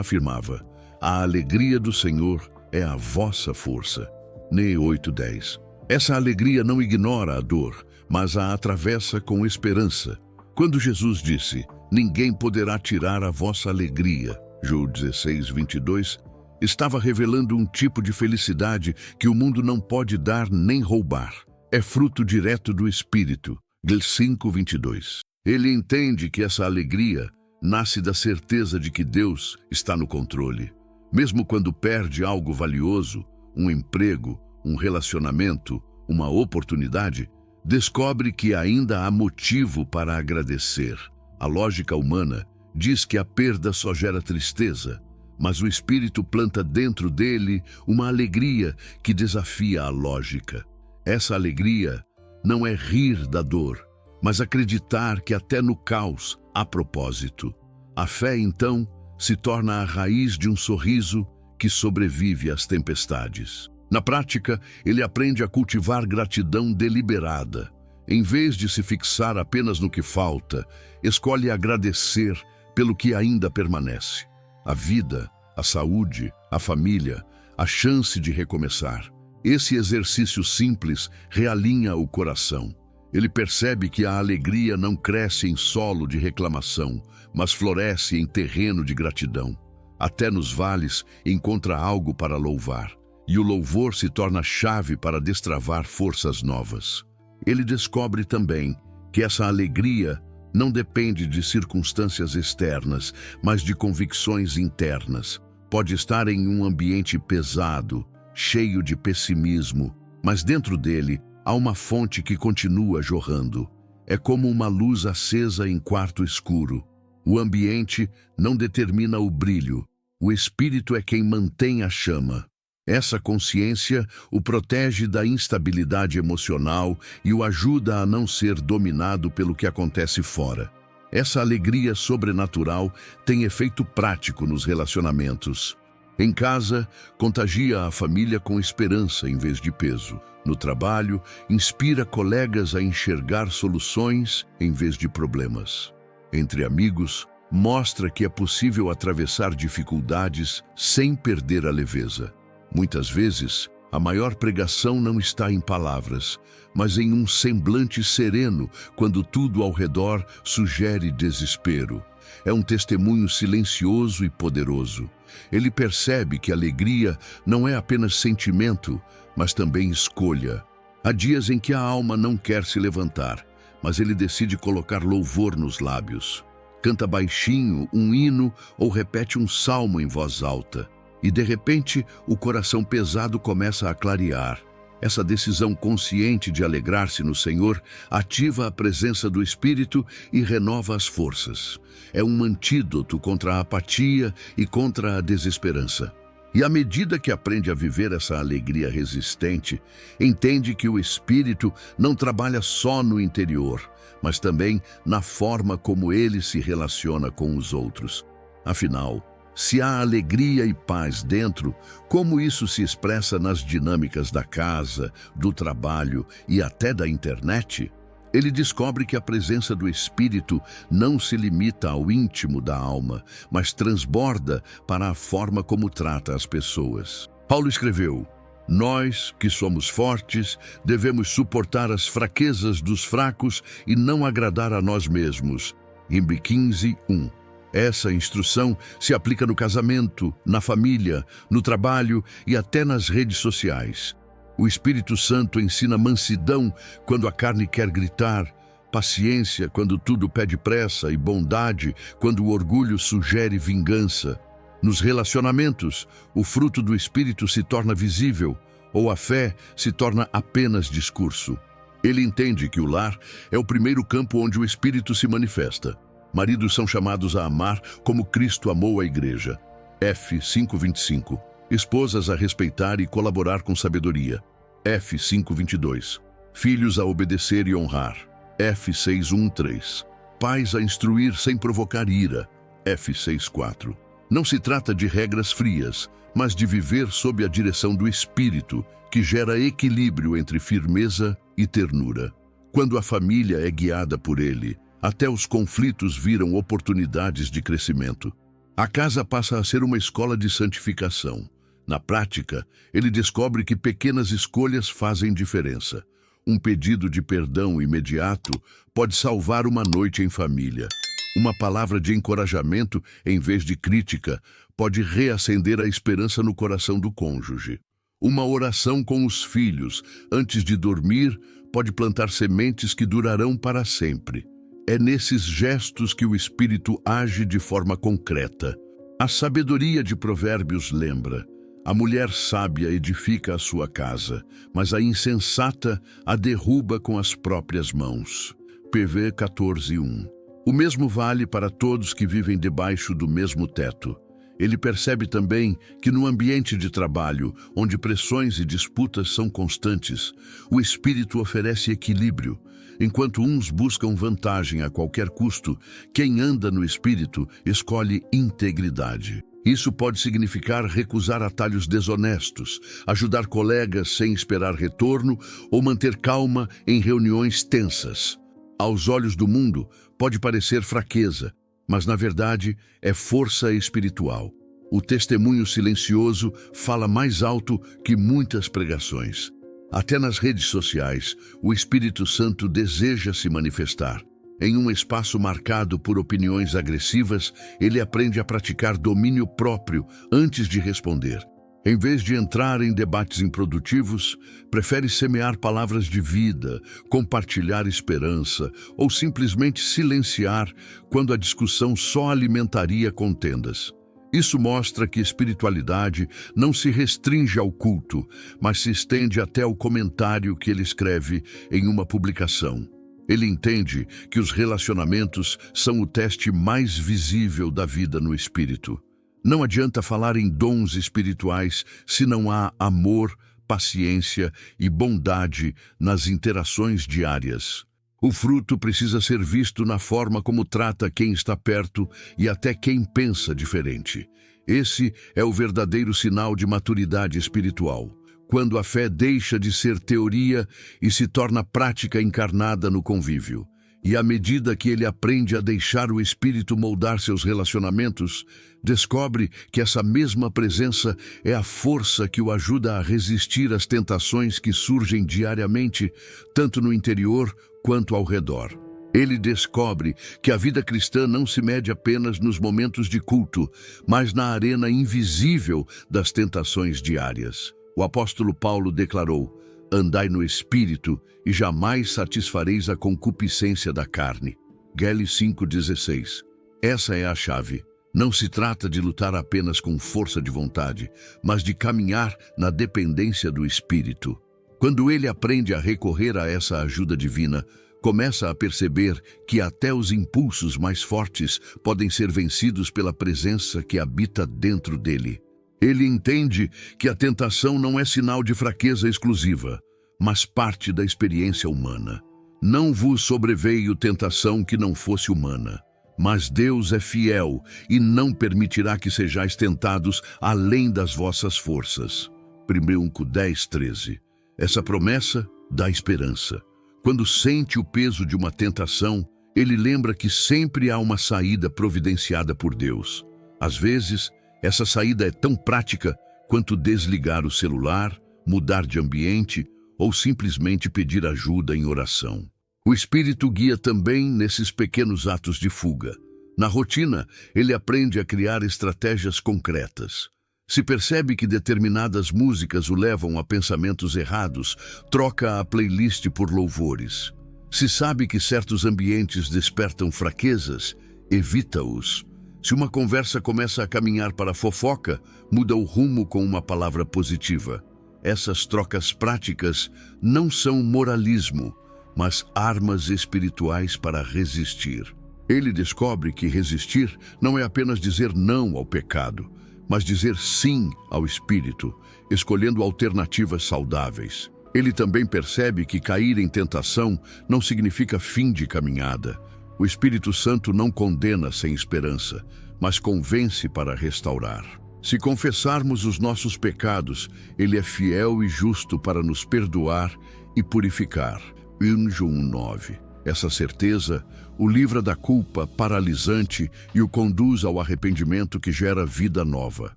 afirmava: a alegria do Senhor é a vossa força. Nê 8:10. Essa alegria não ignora a dor, mas a atravessa com esperança. Quando Jesus disse: ninguém poderá tirar a vossa alegria, João 16:22, estava revelando um tipo de felicidade que o mundo não pode dar nem roubar. É fruto direto do Espírito, Gal 5:22. Ele entende que essa alegria nasce da certeza de que Deus está no controle. Mesmo quando perde algo valioso, um emprego, um relacionamento, uma oportunidade, descobre que ainda há motivo para agradecer. A lógica humana diz que a perda só gera tristeza, mas o Espírito planta dentro dele uma alegria que desafia a lógica. Essa alegria não é rir da dor, mas acreditar que até no caos há propósito. A fé, então, se torna a raiz de um sorriso que sobrevive às tempestades. Na prática, ele aprende a cultivar gratidão deliberada. Em vez de se fixar apenas no que falta, escolhe agradecer pelo que ainda permanece. A vida, a saúde, a família, a chance de recomeçar. Esse exercício simples realinha o coração. Ele percebe que a alegria não cresce em solo de reclamação, mas floresce em terreno de gratidão. Até nos vales encontra algo para louvar, e o louvor se torna chave para destravar forças novas. Ele descobre também que essa alegria não depende de circunstâncias externas, mas de convicções internas. Pode estar em um ambiente pesado, cheio de pessimismo, mas dentro dele há uma fonte que continua jorrando. É como uma luz acesa em quarto escuro. O ambiente não determina o brilho. O Espírito é quem mantém a chama. Essa consciência o protege da instabilidade emocional e o ajuda a não ser dominado pelo que acontece fora. Essa alegria sobrenatural tem efeito prático nos relacionamentos. Em casa, contagia a família com esperança em vez de peso. No trabalho, inspira colegas a enxergar soluções em vez de problemas. Entre amigos, mostra que é possível atravessar dificuldades sem perder a leveza. Muitas vezes, a maior pregação não está em palavras, mas em um semblante sereno quando tudo ao redor sugere desespero. É um testemunho silencioso e poderoso. Ele percebe que alegria não é apenas sentimento, mas também escolha. Há dias em que a alma não quer se levantar, mas ele decide colocar louvor nos lábios. Canta baixinho um hino ou repete um salmo em voz alta. E de repente, o coração pesado começa a clarear. Essa decisão consciente de alegrar-se no Senhor ativa a presença do Espírito e renova as forças. É um antídoto contra a apatia e contra a desesperança. E à medida que aprende a viver essa alegria resistente, entende que o Espírito não trabalha só no interior, mas também na forma como ele se relaciona com os outros. Afinal, se há alegria e paz dentro, como isso se expressa nas dinâmicas da casa, do trabalho e até da internet? Ele descobre que a presença do Espírito não se limita ao íntimo da alma, mas transborda para a forma como trata as pessoas. Paulo escreveu: nós, que somos fortes, devemos suportar as fraquezas dos fracos e não agradar a nós mesmos. Êxodo 15:1. Essa instrução se aplica no casamento, na família, no trabalho e até nas redes sociais. O Espírito Santo ensina mansidão quando a carne quer gritar, paciência quando tudo pede pressa e bondade quando o orgulho sugere vingança. Nos relacionamentos, o fruto do Espírito se torna visível, ou a fé se torna apenas discurso. Ele entende que o lar é o primeiro campo onde o Espírito se manifesta. Maridos são chamados a amar como Cristo amou a igreja. F 5:25. Esposas a respeitar e colaborar com sabedoria. F 5:22. Filhos a obedecer e honrar. F 6:1-3. Pais a instruir sem provocar ira. F 6:4. Não se trata de regras frias, mas de viver sob a direção do Espírito, que gera equilíbrio entre firmeza e ternura. Quando a família é guiada por ele, até os conflitos viram oportunidades de crescimento. A casa passa a ser uma escola de santificação. Na prática, ele descobre que pequenas escolhas fazem diferença. Um pedido de perdão imediato pode salvar uma noite em família. Uma palavra de encorajamento, em vez de crítica, pode reacender a esperança no coração do cônjuge. Uma oração com os filhos, antes de dormir, pode plantar sementes que durarão para sempre. É nesses gestos que o Espírito age de forma concreta. A sabedoria de Provérbios lembra: a mulher sábia edifica a sua casa, mas a insensata a derruba com as próprias mãos. PV 14:1. O mesmo vale para todos que vivem debaixo do mesmo teto. Ele percebe também que no ambiente de trabalho, onde pressões e disputas são constantes, o Espírito oferece equilíbrio. Enquanto uns buscam vantagem a qualquer custo, quem anda no Espírito escolhe integridade. Isso pode significar recusar atalhos desonestos, ajudar colegas sem esperar retorno ou manter calma em reuniões tensas. Aos olhos do mundo, pode parecer fraqueza, mas na verdade é força espiritual. O testemunho silencioso fala mais alto que muitas pregações. Até nas redes sociais, o Espírito Santo deseja se manifestar. Em um espaço marcado por opiniões agressivas, ele aprende a praticar domínio próprio antes de responder. Em vez de entrar em debates improdutivos, prefere semear palavras de vida, compartilhar esperança ou simplesmente silenciar quando a discussão só alimentaria contendas. Isso mostra que espiritualidade não se restringe ao culto, mas se estende até ao comentário que ele escreve em uma publicação. Ele entende que os relacionamentos são o teste mais visível da vida no Espírito. Não adianta falar em dons espirituais se não há amor, paciência e bondade nas interações diárias. O fruto precisa ser visto na forma como trata quem está perto e até quem pensa diferente. Esse é o verdadeiro sinal de maturidade espiritual, quando a fé deixa de ser teoria e se torna prática encarnada no convívio. E à medida que ele aprende a deixar o Espírito moldar seus relacionamentos, descobre que essa mesma presença é a força que o ajuda a resistir às tentações que surgem diariamente, tanto no interior quanto ao redor. Ele descobre que a vida cristã não se mede apenas nos momentos de culto, mas na arena invisível das tentações diárias. O apóstolo Paulo declarou: andai no Espírito e jamais satisfareis a concupiscência da carne. Gal 5,16. Essa é a chave. Não se trata de lutar apenas com força de vontade, mas de caminhar na dependência do Espírito. Quando ele aprende a recorrer a essa ajuda divina, começa a perceber que até os impulsos mais fortes podem ser vencidos pela presença que habita dentro dele. Ele entende que a tentação não é sinal de fraqueza exclusiva, mas parte da experiência humana. Não vos sobreveio tentação que não fosse humana, mas Deus é fiel e não permitirá que sejais tentados além das vossas forças. 1 10:13. Essa promessa dá esperança. Quando sente o peso de uma tentação, ele lembra que sempre há uma saída providenciada por Deus. Às vezes, essa saída é tão prática quanto desligar o celular, mudar de ambiente ou simplesmente pedir ajuda em oração. O Espírito guia também nesses pequenos atos de fuga. Na rotina, ele aprende a criar estratégias concretas. Se percebe que determinadas músicas o levam a pensamentos errados, troca a playlist por louvores. Se sabe que certos ambientes despertam fraquezas, evita-os. Se uma conversa começa a caminhar para a fofoca, muda o rumo com uma palavra positiva. Essas trocas práticas não são moralismo, mas armas espirituais para resistir. Ele descobre que resistir não é apenas dizer não ao pecado, mas dizer sim ao Espírito, escolhendo alternativas saudáveis. Ele também percebe que cair em tentação não significa fim de caminhada. O Espírito Santo não condena sem esperança, mas convence para restaurar. Se confessarmos os nossos pecados, Ele é fiel e justo para nos perdoar e purificar. 1 João 9. Essa certeza o livra da culpa paralisante e o conduz ao arrependimento que gera vida nova.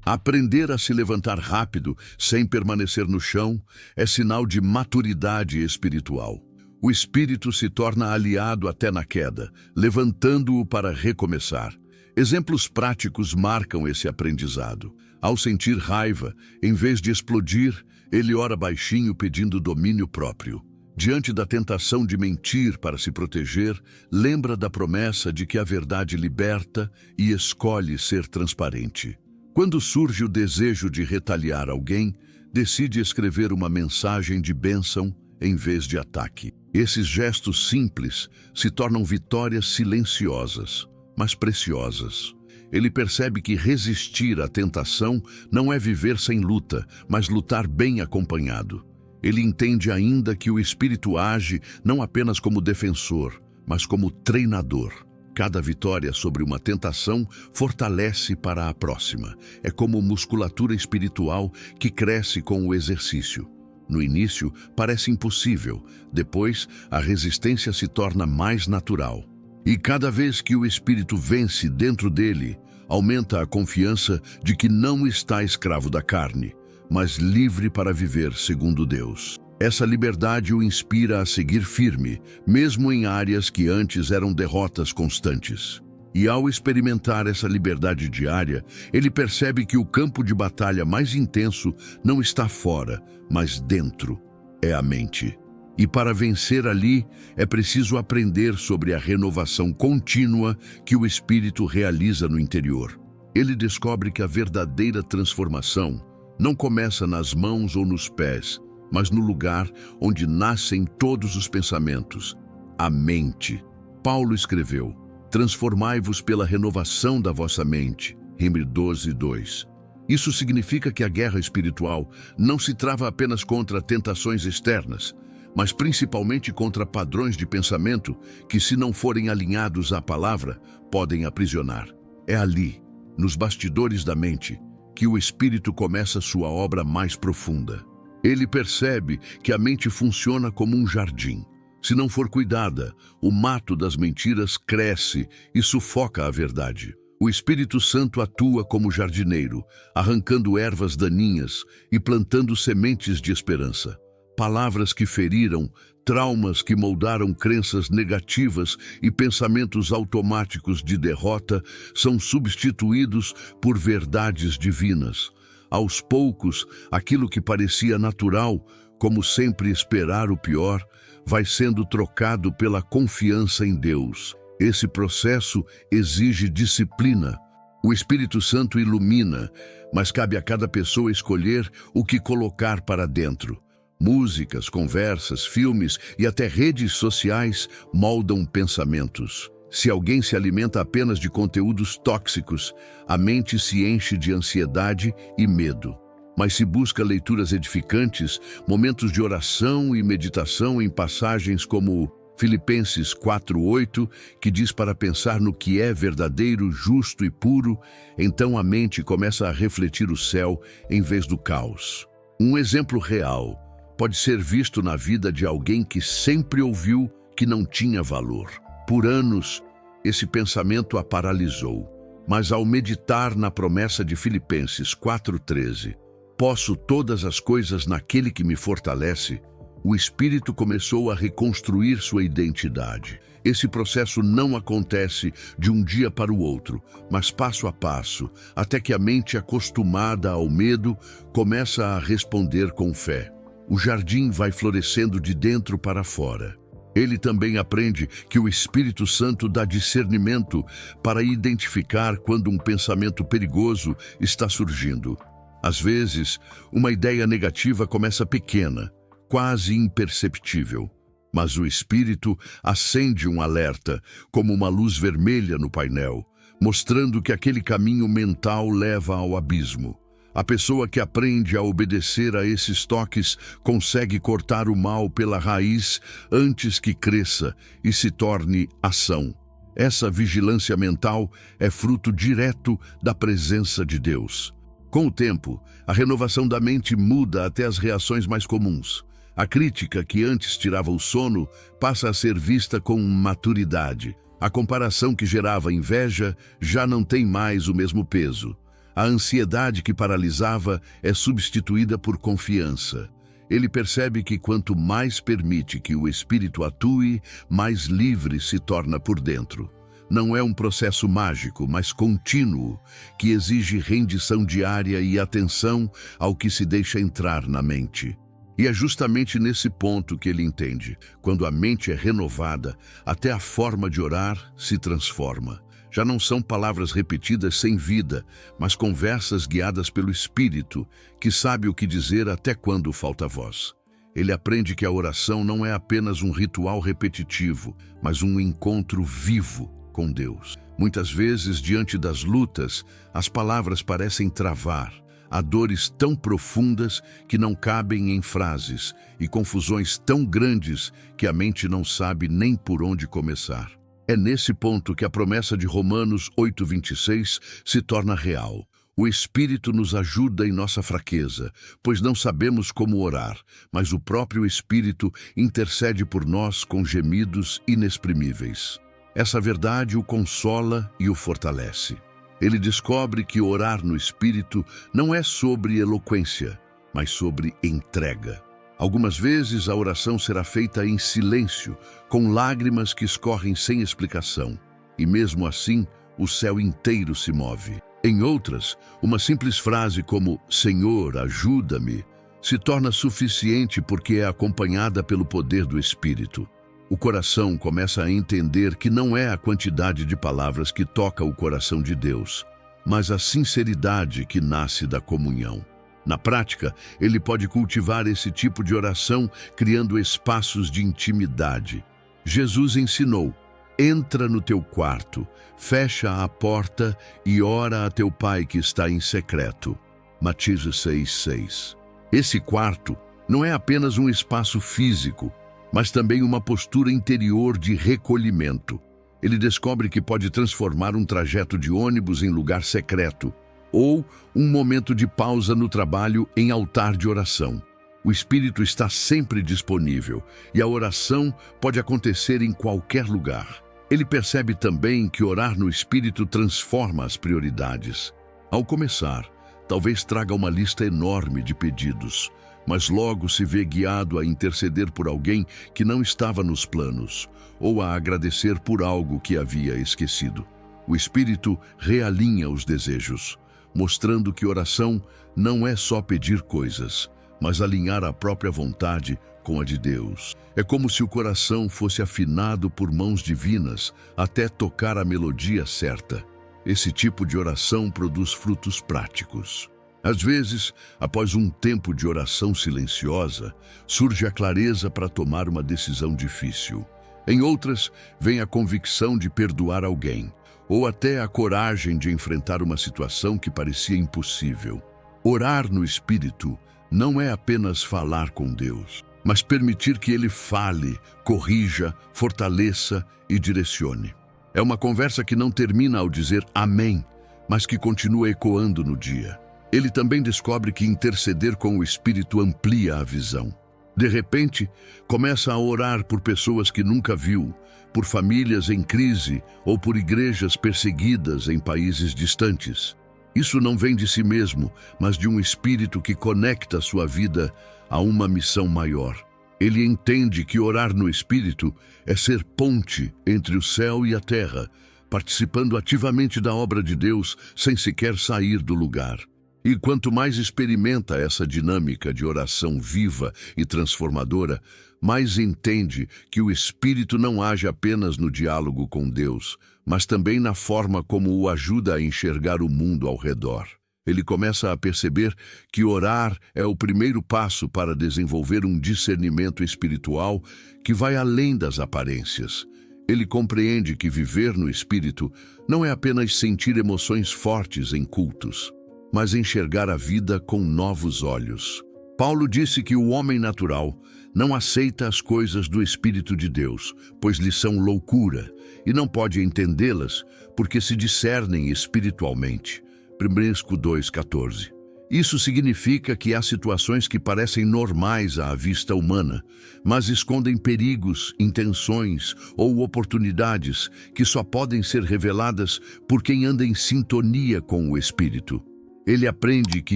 Aprender a se levantar rápido, sem permanecer no chão, é sinal de maturidade espiritual. O espírito se torna aliado até na queda, levantando-o para recomeçar. Exemplos práticos marcam esse aprendizado. Ao sentir raiva, em vez de explodir, ele ora baixinho pedindo domínio próprio. Diante da tentação de mentir para se proteger, lembra da promessa de que a verdade liberta e escolhe ser transparente. Quando surge o desejo de retaliar alguém, decide escrever uma mensagem de bênção em vez de ataque. Esses gestos simples se tornam vitórias silenciosas, mas preciosas. Ele percebe que resistir à tentação não é viver sem luta, mas lutar bem acompanhado. Ele entende ainda que o Espírito age não apenas como defensor, mas como treinador. Cada vitória sobre uma tentação fortalece para a próxima. É como musculatura espiritual que cresce com o exercício. No início, parece impossível. Depois, a resistência se torna mais natural. E cada vez que o Espírito vence dentro dele, aumenta a confiança de que não está escravo da carne, mas livre para viver segundo Deus. Essa liberdade o inspira a seguir firme, mesmo em áreas que antes eram derrotas constantes. E ao experimentar essa liberdade diária, ele percebe que o campo de batalha mais intenso não está fora, mas dentro. É a mente. E para vencer ali, é preciso aprender sobre a renovação contínua que o Espírito realiza no interior. Ele descobre que a verdadeira transformação não começa nas mãos ou nos pés, mas no lugar onde nascem todos os pensamentos, a mente. Paulo escreveu: transformai-vos pela renovação da vossa mente. Hebreus 12, 2. Isso significa que a guerra espiritual não se trava apenas contra tentações externas, mas principalmente contra padrões de pensamento que, se não forem alinhados à palavra, podem aprisionar. É ali, nos bastidores da mente, que o Espírito começa sua obra mais profunda. Ele percebe que a mente funciona como um jardim. Se não for cuidada, o mato das mentiras cresce e sufoca a verdade. O Espírito Santo atua como jardineiro, arrancando ervas daninhas e plantando sementes de esperança. Palavras que feriram, traumas que moldaram crenças negativas e pensamentos automáticos de derrota são substituídos por verdades divinas. Aos poucos, aquilo que parecia natural, como sempre esperar o pior, vai sendo trocado pela confiança em Deus. Esse processo exige disciplina. O Espírito Santo ilumina, mas cabe a cada pessoa escolher o que colocar para dentro. Músicas, conversas, filmes e até redes sociais moldam pensamentos. Se alguém se alimenta apenas de conteúdos tóxicos, a mente se enche de ansiedade e medo. Mas se busca leituras edificantes, momentos de oração e meditação em passagens como Filipenses 4:8, que diz para pensar no que é verdadeiro, justo e puro, então a mente começa a refletir o céu em vez do caos. Um exemplo real pode ser visto na vida de alguém que sempre ouviu que não tinha valor. Por anos, esse pensamento a paralisou. Mas ao meditar na promessa de Filipenses 4:13, posso todas as coisas naquele que me fortalece, o espírito começou a reconstruir sua identidade. Esse processo não acontece de um dia para o outro, mas passo a passo, até que a mente acostumada ao medo começa a responder com fé. O jardim vai florescendo de dentro para fora. Ele também aprende que o Espírito Santo dá discernimento para identificar quando um pensamento perigoso está surgindo. Às vezes, uma ideia negativa começa pequena, quase imperceptível, mas o Espírito acende um alerta, como uma luz vermelha no painel, mostrando que aquele caminho mental leva ao abismo. A pessoa que aprende a obedecer a esses toques consegue cortar o mal pela raiz antes que cresça e se torne ação. Essa vigilância mental é fruto direto da presença de Deus. Com o tempo, a renovação da mente muda até as reações mais comuns. A crítica que antes tirava o sono passa a ser vista com maturidade. A comparação que gerava inveja já não tem mais o mesmo peso. A ansiedade que paralisava é substituída por confiança. Ele percebe que quanto mais permite que o Espírito atue, mais livre se torna por dentro. Não é um processo mágico, mas contínuo, que exige rendição diária e atenção ao que se deixa entrar na mente. E é justamente nesse ponto que ele entende. Quando a mente é renovada, até a forma de orar se transforma. Já não são palavras repetidas sem vida, mas conversas guiadas pelo Espírito, que sabe o que dizer até quando falta voz. Ele aprende que a oração não é apenas um ritual repetitivo, mas um encontro vivo com Deus. Muitas vezes, diante das lutas, as palavras parecem travar. Há dores tão profundas que não cabem em frases e confusões tão grandes que a mente não sabe nem por onde começar. É nesse ponto que a promessa de Romanos 8:26 se torna real. O Espírito nos ajuda em nossa fraqueza, pois não sabemos como orar, mas o próprio Espírito intercede por nós com gemidos inexprimíveis. Essa verdade o consola e o fortalece. Ele descobre que orar no Espírito não é sobre eloquência, mas sobre entrega. Algumas vezes a oração será feita em silêncio, com lágrimas que escorrem sem explicação. E mesmo assim, o céu inteiro se move. Em outras, uma simples frase como "Senhor, ajuda-me", se torna suficiente porque é acompanhada pelo poder do Espírito. O coração começa a entender que não é a quantidade de palavras que toca o coração de Deus, mas a sinceridade que nasce da comunhão. Na prática, ele pode cultivar esse tipo de oração criando espaços de intimidade. Jesus ensinou: entra no teu quarto, fecha a porta e ora a teu pai que está em secreto. Mateus 6:6. Esse quarto não é apenas um espaço físico, mas também uma postura interior de recolhimento. Ele descobre que pode transformar um trajeto de ônibus em lugar secreto, ou um momento de pausa no trabalho em altar de oração. O Espírito está sempre disponível e a oração pode acontecer em qualquer lugar. Ele percebe também que orar no Espírito transforma as prioridades. Ao começar, talvez traga uma lista enorme de pedidos, mas logo se vê guiado a interceder por alguém que não estava nos planos, ou a agradecer por algo que havia esquecido. O Espírito realinha os desejos, mostrando que oração não é só pedir coisas, mas alinhar a própria vontade com a de Deus. É como se o coração fosse afinado por mãos divinas até tocar a melodia certa. Esse tipo de oração produz frutos práticos. Às vezes, após um tempo de oração silenciosa, surge a clareza para tomar uma decisão difícil. Em outras, vem a convicção de perdoar alguém, ou até a coragem de enfrentar uma situação que parecia impossível. Orar no Espírito não é apenas falar com Deus, mas permitir que Ele fale, corrija, fortaleça e direcione. É uma conversa que não termina ao dizer amém, mas que continua ecoando no dia. Ele também descobre que interceder com o Espírito amplia a visão. De repente, começa a orar por pessoas que nunca viu, por famílias em crise ou por igrejas perseguidas em países distantes. Isso não vem de si mesmo, mas de um espírito que conecta sua vida a uma missão maior. Ele entende que orar no Espírito é ser ponte entre o céu e a terra, participando ativamente da obra de Deus sem sequer sair do lugar. E quanto mais experimenta essa dinâmica de oração viva e transformadora, mais entende que o Espírito não age apenas no diálogo com Deus, mas também na forma como o ajuda a enxergar o mundo ao redor. Ele começa a perceber que orar é o primeiro passo para desenvolver um discernimento espiritual que vai além das aparências. Ele compreende que viver no Espírito não é apenas sentir emoções fortes em cultos, mas enxergar a vida com novos olhos. Paulo disse que o homem natural Não aceita as coisas do Espírito de Deus, pois lhes são loucura, e não pode entendê-las, porque se discernem espiritualmente. 1 2,14. Isso significa que há situações que parecem normais à vista humana, mas escondem perigos, intenções ou oportunidades que só podem ser reveladas por quem anda em sintonia com o Espírito. Ele aprende que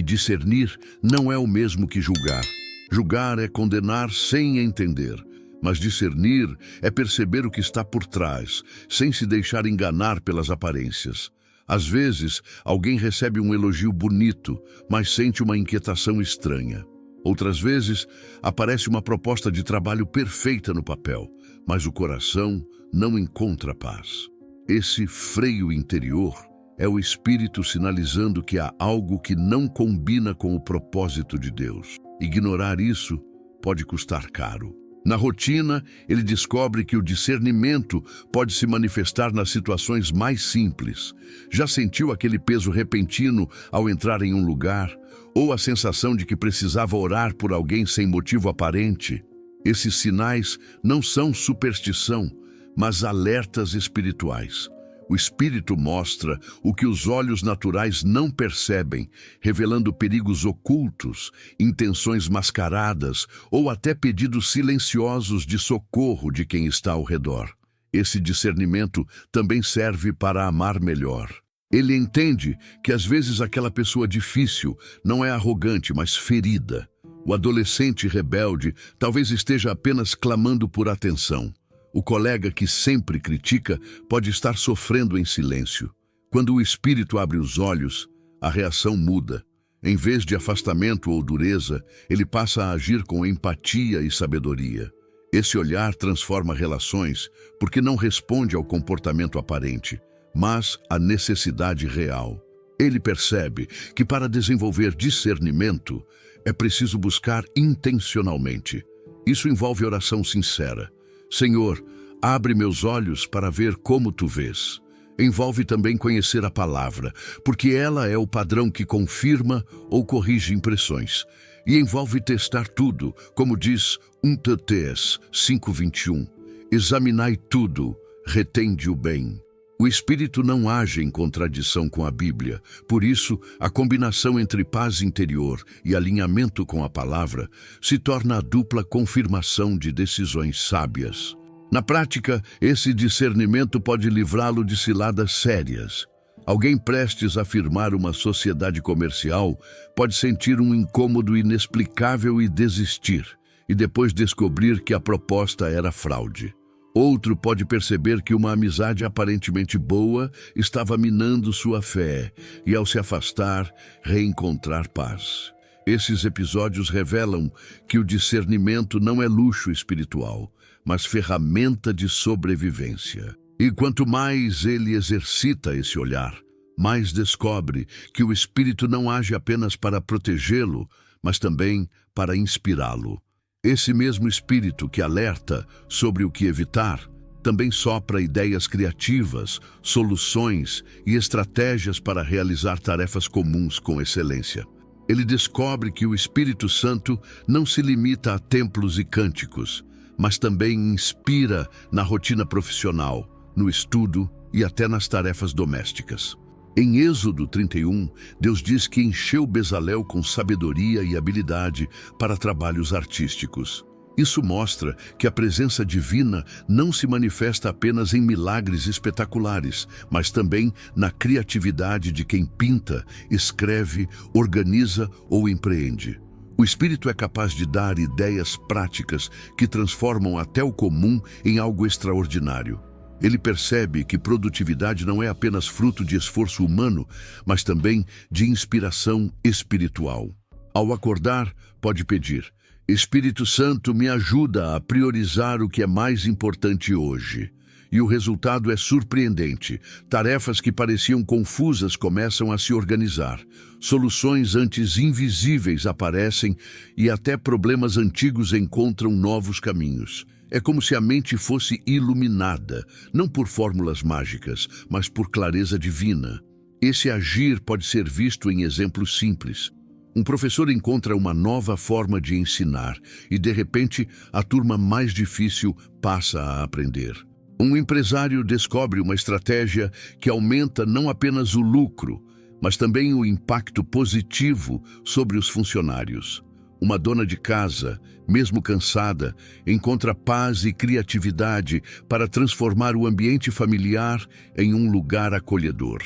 discernir não é o mesmo que julgar. Julgar é condenar sem entender, mas discernir é perceber o que está por trás, sem se deixar enganar pelas aparências. Às vezes, alguém recebe um elogio bonito, mas sente uma inquietação estranha. Outras vezes, aparece uma proposta de trabalho perfeita no papel, mas o coração não encontra paz. Esse freio interior é o Espírito sinalizando que há algo que não combina com o propósito de Deus. Ignorar isso pode custar caro. Na rotina, ele descobre que o discernimento pode se manifestar nas situações mais simples. Já sentiu aquele peso repentino ao entrar em um lugar? Ou a sensação de que precisava orar por alguém sem motivo aparente? Esses sinais não são superstição, mas alertas espirituais. O Espírito mostra o que os olhos naturais não percebem, revelando perigos ocultos, intenções mascaradas ou até pedidos silenciosos de socorro de quem está ao redor. Esse discernimento também serve para amar melhor. Ele entende que às vezes aquela pessoa difícil não é arrogante, mas ferida. O adolescente rebelde talvez esteja apenas clamando por atenção. O colega que sempre critica pode estar sofrendo em silêncio. Quando o Espírito abre os olhos, a reação muda. Em vez de afastamento ou dureza, ele passa a agir com empatia e sabedoria. Esse olhar transforma relações porque não responde ao comportamento aparente, mas à necessidade real. Ele percebe que para desenvolver discernimento é preciso buscar intencionalmente. Isso envolve oração sincera. Senhor, abre meus olhos para ver como tu vês. Envolve também conhecer a palavra, porque ela é o padrão que confirma ou corrige impressões. E envolve testar tudo, como diz 1 Tts 5:21. Examinai tudo, retende o bem. O Espírito não age em contradição com a Bíblia, por isso a combinação entre paz interior e alinhamento com a palavra se torna a dupla confirmação de decisões sábias. Na prática, esse discernimento pode livrá-lo de ciladas sérias. Alguém prestes a firmar uma sociedade comercial pode sentir um incômodo inexplicável e desistir, e depois descobrir que a proposta era fraude. Outro pode perceber que uma amizade aparentemente boa estava minando sua fé e, ao se afastar, reencontrar paz. Esses episódios revelam que o discernimento não é luxo espiritual, mas ferramenta de sobrevivência. E quanto mais ele exercita esse olhar, mais descobre que o Espírito não age apenas para protegê-lo, mas também para inspirá-lo. Esse mesmo Espírito que alerta sobre o que evitar, também sopra ideias criativas, soluções e estratégias para realizar tarefas comuns com excelência. Ele descobre que o Espírito Santo não se limita a templos e cânticos, mas também inspira na rotina profissional, no estudo e até nas tarefas domésticas. Em Êxodo 31, Deus diz que encheu Bezalel com sabedoria e habilidade para trabalhos artísticos. Isso mostra que a presença divina não se manifesta apenas em milagres espetaculares, mas também na criatividade de quem pinta, escreve, organiza ou empreende. O Espírito é capaz de dar ideias práticas que transformam até o comum em algo extraordinário. Ele percebe que produtividade não é apenas fruto de esforço humano, mas também de inspiração espiritual. Ao acordar, pode pedir: Espírito Santo, me ajuda a priorizar o que é mais importante hoje. E o resultado é surpreendente. Tarefas que pareciam confusas começam a se organizar. Soluções antes invisíveis aparecem e até problemas antigos encontram novos caminhos. É como se a mente fosse iluminada, não por fórmulas mágicas, mas por clareza divina. Esse agir pode ser visto em exemplos simples. Um professor encontra uma nova forma de ensinar e, de repente, a turma mais difícil passa a aprender. Um empresário descobre uma estratégia que aumenta não apenas o lucro, mas também o impacto positivo sobre os funcionários. Uma dona de casa, mesmo cansada, encontra paz e criatividade para transformar o ambiente familiar em um lugar acolhedor.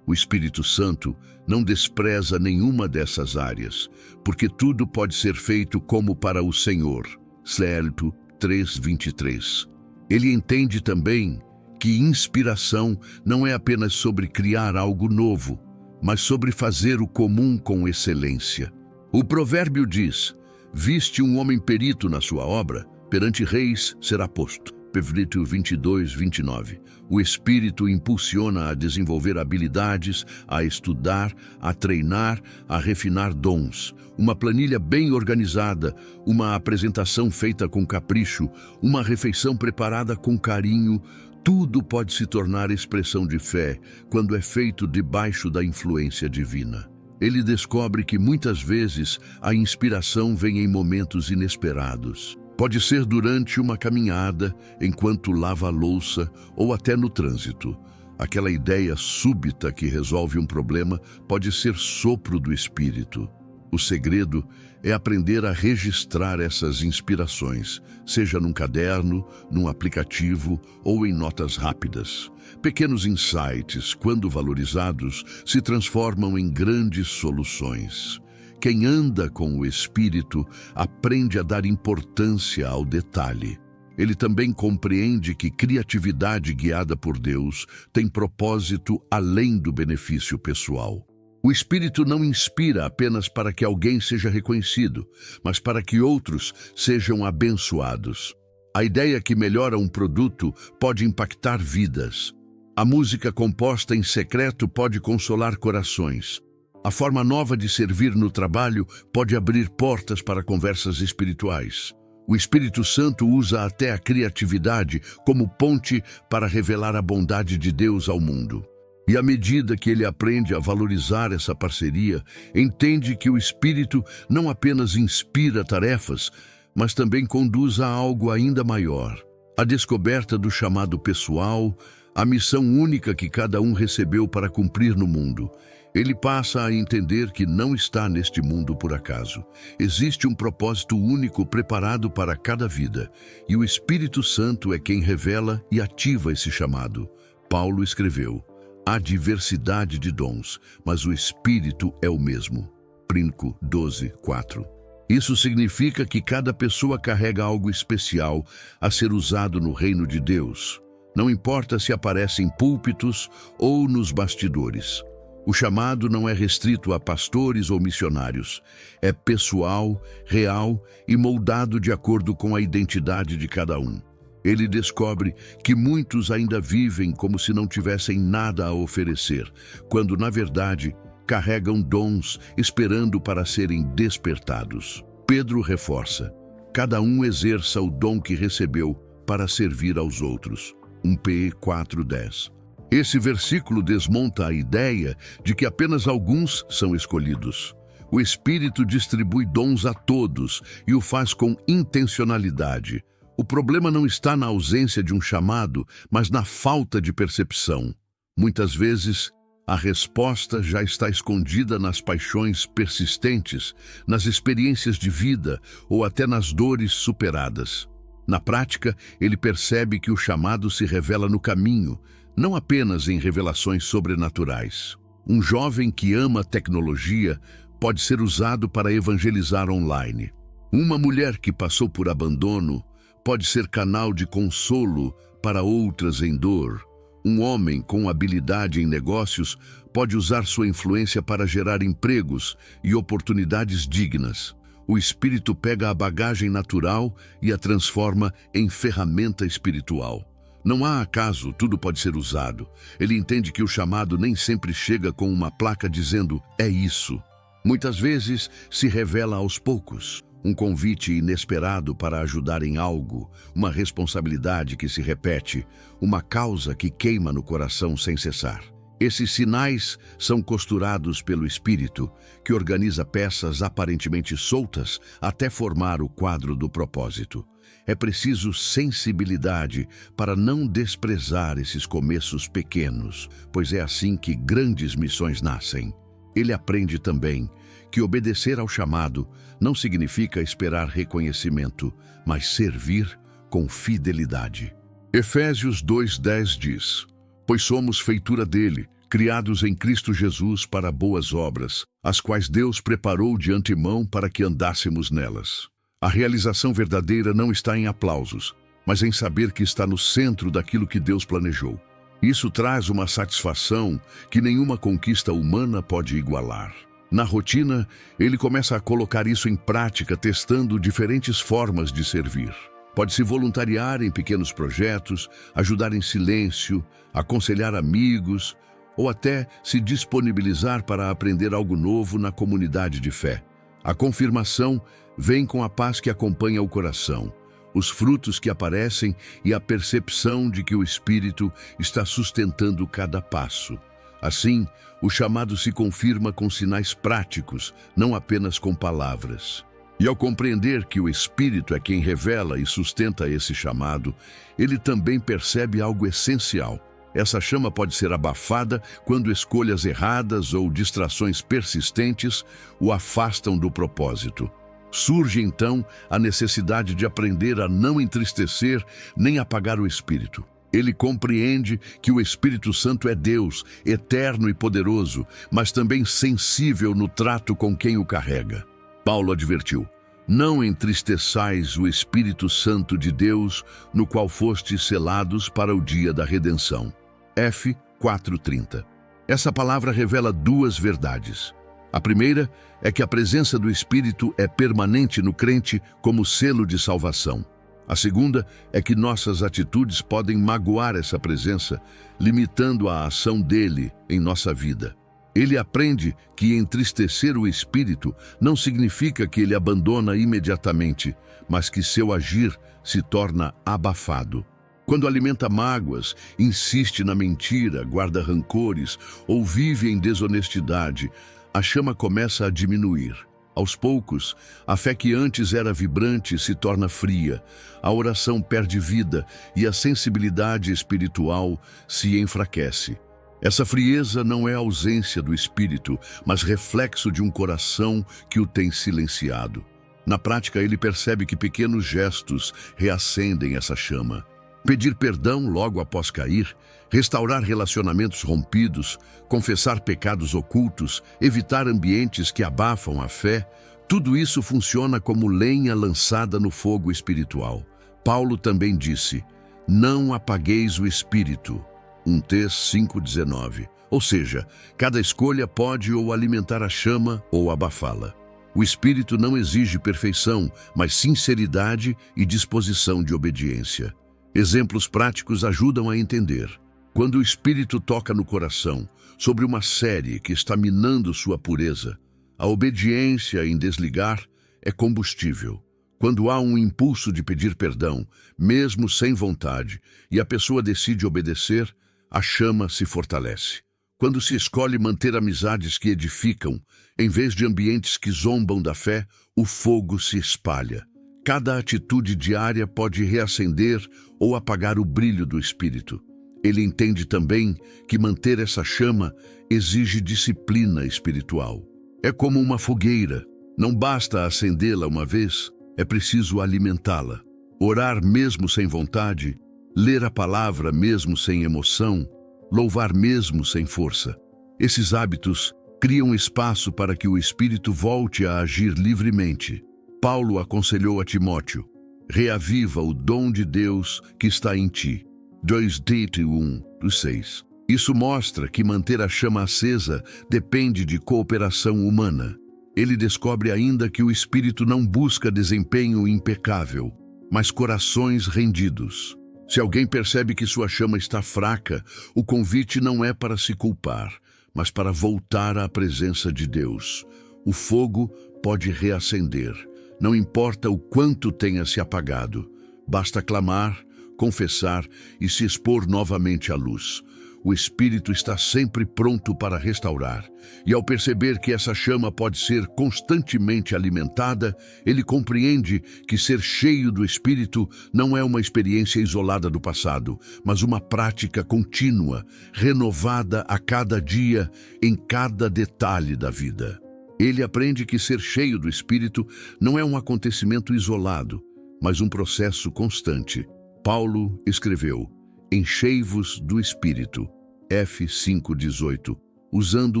O Espírito Santo não despreza nenhuma dessas áreas, porque tudo pode ser feito como para o Senhor. Certo 3:23. Ele entende também que inspiração não é apenas sobre criar algo novo, mas sobre fazer o comum com excelência. O provérbio diz: viste um homem perito na sua obra, perante reis será posto. Provérbios 22:29. O Espírito impulsiona a desenvolver habilidades, a estudar, a treinar, a refinar dons. Uma planilha bem organizada, uma apresentação feita com capricho, uma refeição preparada com carinho, tudo pode se tornar expressão de fé quando é feito debaixo da influência divina. Ele descobre que muitas vezes a inspiração vem em momentos inesperados. Pode ser durante uma caminhada, enquanto lava a louça ou até no trânsito. Aquela ideia súbita que resolve um problema pode ser sopro do Espírito. O segredo é aprender a registrar essas inspirações, seja num caderno, num aplicativo ou em notas rápidas. Pequenos insights, quando valorizados, se transformam em grandes soluções. Quem anda com o Espírito aprende a dar importância ao detalhe. Ele também compreende que criatividade guiada por Deus tem propósito além do benefício pessoal. O Espírito não inspira apenas para que alguém seja reconhecido, mas para que outros sejam abençoados. A ideia que melhora um produto pode impactar vidas. A música composta em secreto pode consolar corações. A forma nova de servir no trabalho pode abrir portas para conversas espirituais. O Espírito Santo usa até a criatividade como ponte para revelar a bondade de Deus ao mundo. E à medida que ele aprende a valorizar essa parceria, entende que o Espírito não apenas inspira tarefas, mas também conduz a algo ainda maior. A descoberta do chamado pessoal, a missão única que cada um recebeu para cumprir no mundo. Ele passa a entender que não está neste mundo por acaso. Existe um propósito único preparado para cada vida, e o Espírito Santo é quem revela e ativa esse chamado. Paulo escreveu: há diversidade de dons, mas o Espírito é o mesmo. Príncipe 12:4. Isso significa que cada pessoa carrega algo especial a ser usado no reino de Deus. Não importa se aparece em púlpitos ou nos bastidores. O chamado não é restrito a pastores ou missionários. É pessoal, real e moldado de acordo com a identidade de cada um. Ele descobre que muitos ainda vivem como se não tivessem nada a oferecer, quando, na verdade, carregam dons esperando para serem despertados. Pedro reforça: cada um exerça o dom que recebeu para servir aos outros. 1 Pedro 4:10. Esse versículo desmonta a ideia de que apenas alguns são escolhidos. O Espírito distribui dons a todos e o faz com intencionalidade. O problema não está na ausência de um chamado, mas na falta de percepção. Muitas vezes, a resposta já está escondida nas paixões persistentes, nas experiências de vida ou até nas dores superadas. Na prática, ele percebe que o chamado se revela no caminho, não apenas em revelações sobrenaturais. Um jovem que ama tecnologia pode ser usado para evangelizar online. Uma mulher que passou por abandono pode ser canal de consolo para outras em dor. Um homem com habilidade em negócios pode usar sua influência para gerar empregos e oportunidades dignas. O Espírito pega a bagagem natural e a transforma em ferramenta espiritual. Não há acaso, tudo pode ser usado. Ele entende que o chamado nem sempre chega com uma placa dizendo "é isso". Muitas vezes se revela aos poucos. Um convite inesperado para ajudar em algo, uma responsabilidade que se repete, uma causa que queima no coração sem cessar. Esses sinais são costurados pelo Espírito, que organiza peças aparentemente soltas até formar o quadro do propósito. É preciso sensibilidade para não desprezar esses começos pequenos, pois é assim que grandes missões nascem. Ele aprende também que obedecer ao chamado não significa esperar reconhecimento, mas servir com fidelidade. Efésios 2:10 diz: Pois somos feitura dele, criados em Cristo Jesus para boas obras, as quais Deus preparou de antemão para que andássemos nelas. A realização verdadeira não está em aplausos, mas em saber que está no centro daquilo que Deus planejou. Isso traz uma satisfação que nenhuma conquista humana pode igualar. Na rotina, ele começa a colocar isso em prática, testando diferentes formas de servir. Pode-se voluntariar em pequenos projetos, ajudar em silêncio, aconselhar amigos, ou até se disponibilizar para aprender algo novo na comunidade de fé. A confirmação vem com a paz que acompanha o coração, os frutos que aparecem e a percepção de que o Espírito está sustentando cada passo. Assim, o chamado se confirma com sinais práticos, não apenas com palavras. E ao compreender que o Espírito é quem revela e sustenta esse chamado, ele também percebe algo essencial. Essa chama pode ser abafada quando escolhas erradas ou distrações persistentes o afastam do propósito. Surge então a necessidade de aprender a não entristecer nem apagar o Espírito. Ele compreende que o Espírito Santo é Deus, eterno e poderoso, mas também sensível no trato com quem o carrega. Paulo advertiu: Não entristeçais o Espírito Santo de Deus, no qual fostes selados para o dia da redenção. F. 4:30. Essa palavra revela duas verdades. A primeira é que a presença do Espírito é permanente no crente como selo de salvação. A segunda é que nossas atitudes podem magoar essa presença, limitando a ação dele em nossa vida. Ele aprende que entristecer o Espírito não significa que ele abandona imediatamente, mas que seu agir se torna abafado. Quando alimenta mágoas, insiste na mentira, guarda rancores ou vive em desonestidade, a chama começa a diminuir. Aos poucos, a fé que antes era vibrante se torna fria, a oração perde vida e a sensibilidade espiritual se enfraquece. Essa frieza não é ausência do Espírito, mas reflexo de um coração que o tem silenciado. Na prática, ele percebe que pequenos gestos reacendem essa chama. Pedir perdão logo após cair, restaurar relacionamentos rompidos, confessar pecados ocultos, evitar ambientes que abafam a fé, tudo isso funciona como lenha lançada no fogo espiritual. Paulo também disse: Não apagueis o Espírito. 1 Tess 5:19. Ou seja, cada escolha pode ou alimentar a chama ou abafá-la. O Espírito não exige perfeição, mas sinceridade e disposição de obediência. Exemplos práticos ajudam a entender. Quando o Espírito toca no coração sobre uma série que está minando sua pureza, a obediência em desligar é combustível. Quando há um impulso de pedir perdão, mesmo sem vontade, e a pessoa decide obedecer, a chama se fortalece. Quando se escolhe manter amizades que edificam, em vez de ambientes que zombam da fé, o fogo se espalha. Cada atitude diária pode reacender ou apagar o brilho do Espírito. Ele entende também que manter essa chama exige disciplina espiritual. É como uma fogueira. Não basta acendê-la uma vez, é preciso alimentá-la. Orar mesmo sem vontade, ler a palavra mesmo sem emoção, louvar mesmo sem força. Esses hábitos criam espaço para que o Espírito volte a agir livremente. Paulo aconselhou a Timóteo: reaviva o dom de Deus que está em ti. 2 Títo 1:6. Isso mostra que manter a chama acesa depende de cooperação humana. Ele descobre ainda que o Espírito não busca desempenho impecável, mas corações rendidos. Se alguém percebe que sua chama está fraca, o convite não é para se culpar, mas para voltar à presença de Deus. O fogo pode reacender. Não importa o quanto tenha se apagado, basta clamar, confessar e se expor novamente à luz. o espírito está sempre pronto para restaurar. E ao perceber que essa chama pode ser constantemente alimentada, ele compreende que ser cheio do espírito não é uma experiência isolada do passado, mas uma prática contínua, renovada a cada dia, em cada detalhe da vida. Ele aprende que ser cheio do espírito não é um acontecimento isolado, mas um processo constante. Paulo escreveu: enchei-vos do Espírito, F 5:18, usando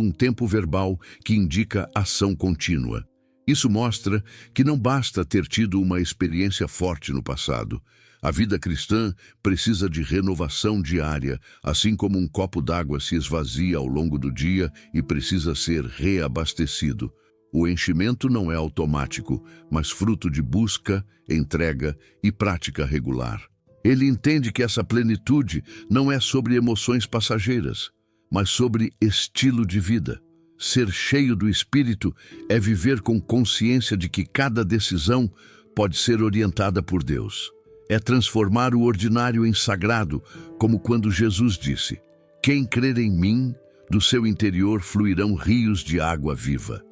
um tempo verbal que indica ação contínua. Isso mostra que não basta ter tido uma experiência forte no passado. A vida cristã precisa de renovação diária, assim como um copo d'água se esvazia ao longo do dia e precisa ser reabastecido. O enchimento não é automático, mas fruto de busca, entrega e prática regular. Ele entende que essa plenitude não é sobre emoções passageiras, mas sobre estilo de vida. Ser cheio do Espírito é viver com consciência de que cada decisão pode ser orientada por Deus. É transformar o ordinário em sagrado, como quando Jesus disse: quem crer em mim, do seu interior fluirão rios de água viva.